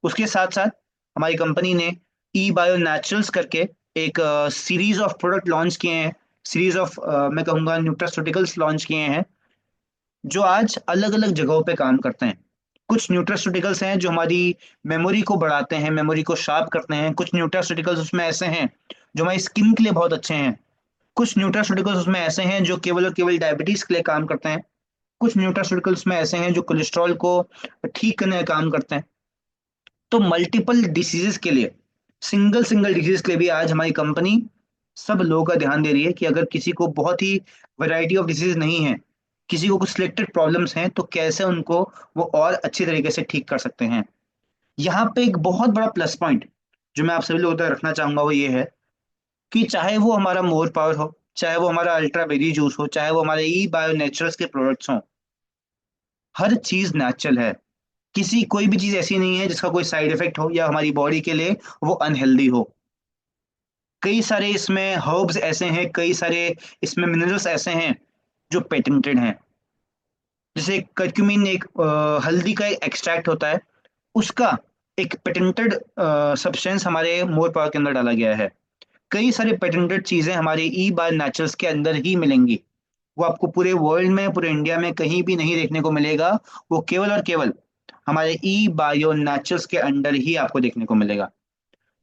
उसके साथ साथ हमारी कंपनी ने ई बायो नेचुरल्स करके एक सीरीज ऑफ प्रोडक्ट लॉन्च किए हैं, सीरीज ऑफ मैं कहूँगा न्यूट्रास्यूटिकल्स लॉन्च किए हैं, जो आज अलग अलग जगहों पे काम करते हैं। कुछ न्यूट्रास्यूटिकल्स हैं जो हमारी मेमोरी को बढ़ाते हैं, मेमोरी को शार्प करते हैं। कुछ न्यूट्रास्यूटिकल्स उसमें ऐसे हैं जो हमारी स्किन के लिए बहुत अच्छे हैं। कुछ न्यूट्रास्यूटिकल्स उसमें ऐसे हैं जो केवल और केवल डायबिटीज के लिए काम करते हैं। कुछ न्यूट्रास्यूटिकल्स में ऐसे हैं जो कोलेस्ट्रॉल को ठीक करने का काम करते हैं। तो मल्टीपल डिसीजेस के लिए, सिंगल सिंगल डिजीज के लिए भी आज हमारी कंपनी सब लोगों का ध्यान दे रही है कि अगर किसी को बहुत ही वैरायटी ऑफ डिसीज नहीं है, किसी को कुछ सिलेक्टेड प्रॉब्लम्स हैं, तो कैसे उनको वो और अच्छी तरीके से ठीक कर सकते हैं। यहाँ पे एक बहुत बड़ा प्लस पॉइंट जो मैं आप सभी लोगों तक रखना चाहूंगा वो ये है कि चाहे वो हमारा मोर पावर हो, चाहे वो हमारा अल्ट्रा बेरी जूस हो, चाहे वो हमारे ई बायो नेचुरल्स के प्रोडक्ट्स हों, हर चीज नेचुरल है। किसी कोई भी चीज ऐसी नहीं है जिसका कोई साइड इफेक्ट हो या हमारी बॉडी के लिए वो अनहेल्दी हो। कई सारे इसमें हर्ब्स ऐसे हैं, कई सारे इसमें मिनरल्स ऐसे हैं जो पेटेंटेड हैं। जैसे कर्क्यूमिन एक हल्दी का एक एक्सट्रैक्ट होता है, उसका एक पेटेंटेड सब्सटेंस हमारे मोर पावर के अंदर डाला गया है। कई सारे पेटेंटेड चीजें हमारे ई बाय नेचुरल्स के अंदर ही मिलेंगी। वो आपको पूरे वर्ल्ड में, पूरे इंडिया में कहीं भी नहीं देखने को मिलेगा। वो केवल और केवल हमारे ई बायो नेचुरल्स के अंडर ही आपको देखने को मिलेगा।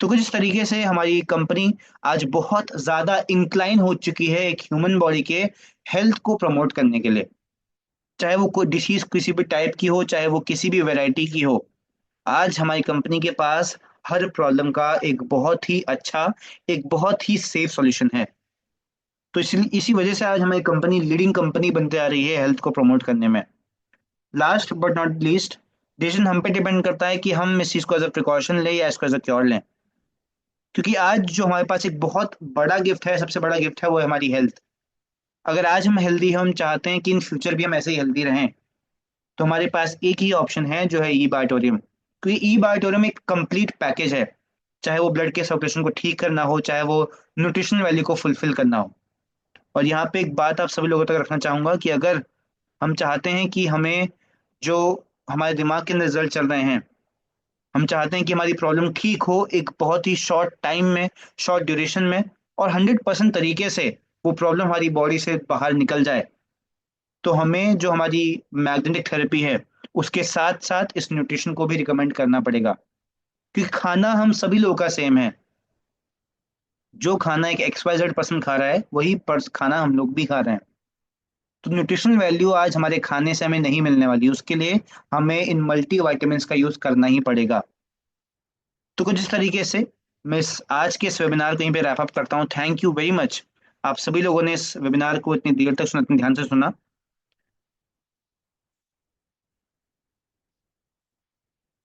तो कुछ इस तरीके से हमारी कंपनी आज बहुत ज्यादा इंक्लाइन हो चुकी है एक ह्यूमन बॉडी के हेल्थ को प्रमोट करने के लिए, चाहे वो कोई डिसीज किसी भी टाइप की हो, चाहे वो किसी भी वैरायटी की हो। आज हमारी कंपनी के पास हर प्रॉब्लम का एक बहुत ही अच्छा, एक बहुत ही सेफ सॉल्यूशन है। तो इसलिए इसी वजह से आज हमारी कंपनी लीडिंग कंपनी बनते आ रही है हेल्थ को प्रमोट करने में। Last but not least, decision हम पे डिपेंड करता है कि हम इस चीज़ को एज अ प्रिकॉशन लें या इसको एज अ क्योर लें। क्योंकि आज जो हमारे पास एक बहुत बड़ा गिफ्ट है, सबसे बड़ा गिफ्ट है, वो है हमारी हेल्थ। अगर आज हम हेल्दी हैं, हम चाहते हैं कि इन फ्यूचर भी हम ऐसे ही हेल्दी रहें, तो हमारे पास एक ही ऑप्शन है जो है ई बायोटोरियम। क्योंकि ई बायोटोरियम एक कंप्लीट पैकेज है, चाहे वो ब्लड के सर्कुलेशन को ठीक करना हो, चाहे वो न्यूट्रिशनल वैल्यू को फुलफिल करना हो। और यहाँ पे एक बात आप सभी लोगों तक रखना चाहूंगा कि अगर हम चाहते हैं कि हमें जो हमारे दिमाग के अंदर रिजल्ट चल रहे हैं, हम चाहते हैं कि हमारी प्रॉब्लम ठीक हो एक बहुत ही शॉर्ट टाइम में, शॉर्ट ड्यूरेशन में, और 100% तरीके से वो प्रॉब्लम हमारी बॉडी से बाहर निकल जाए, तो हमें जो हमारी मैग्नेटिक थेरेपी है उसके साथ साथ इस न्यूट्रिशन को भी रिकमेंड करना पड़ेगा। क्योंकि खाना हम सभी लोगों का सेम है। जो खाना एक XYZ पर्सन खा रहा है वही खाना हम लोग भी खा रहे हैं। तो न्यूट्रिशनल वैल्यू आज हमारे खाने से हमें नहीं मिलने वाली, उसके लिए हमें इन मल्टी वाइटामिन का यूज करना ही पड़ेगा। तो कुछ इस तरीके से मैं आज के इस वेबिनार को यहीं पे रैप अप करता हूँ। थैंक यू वेरी मच, आप सभी लोगों ने इस वेबिनार को इतनी देर तक सुना, इतने ध्यान से सुना।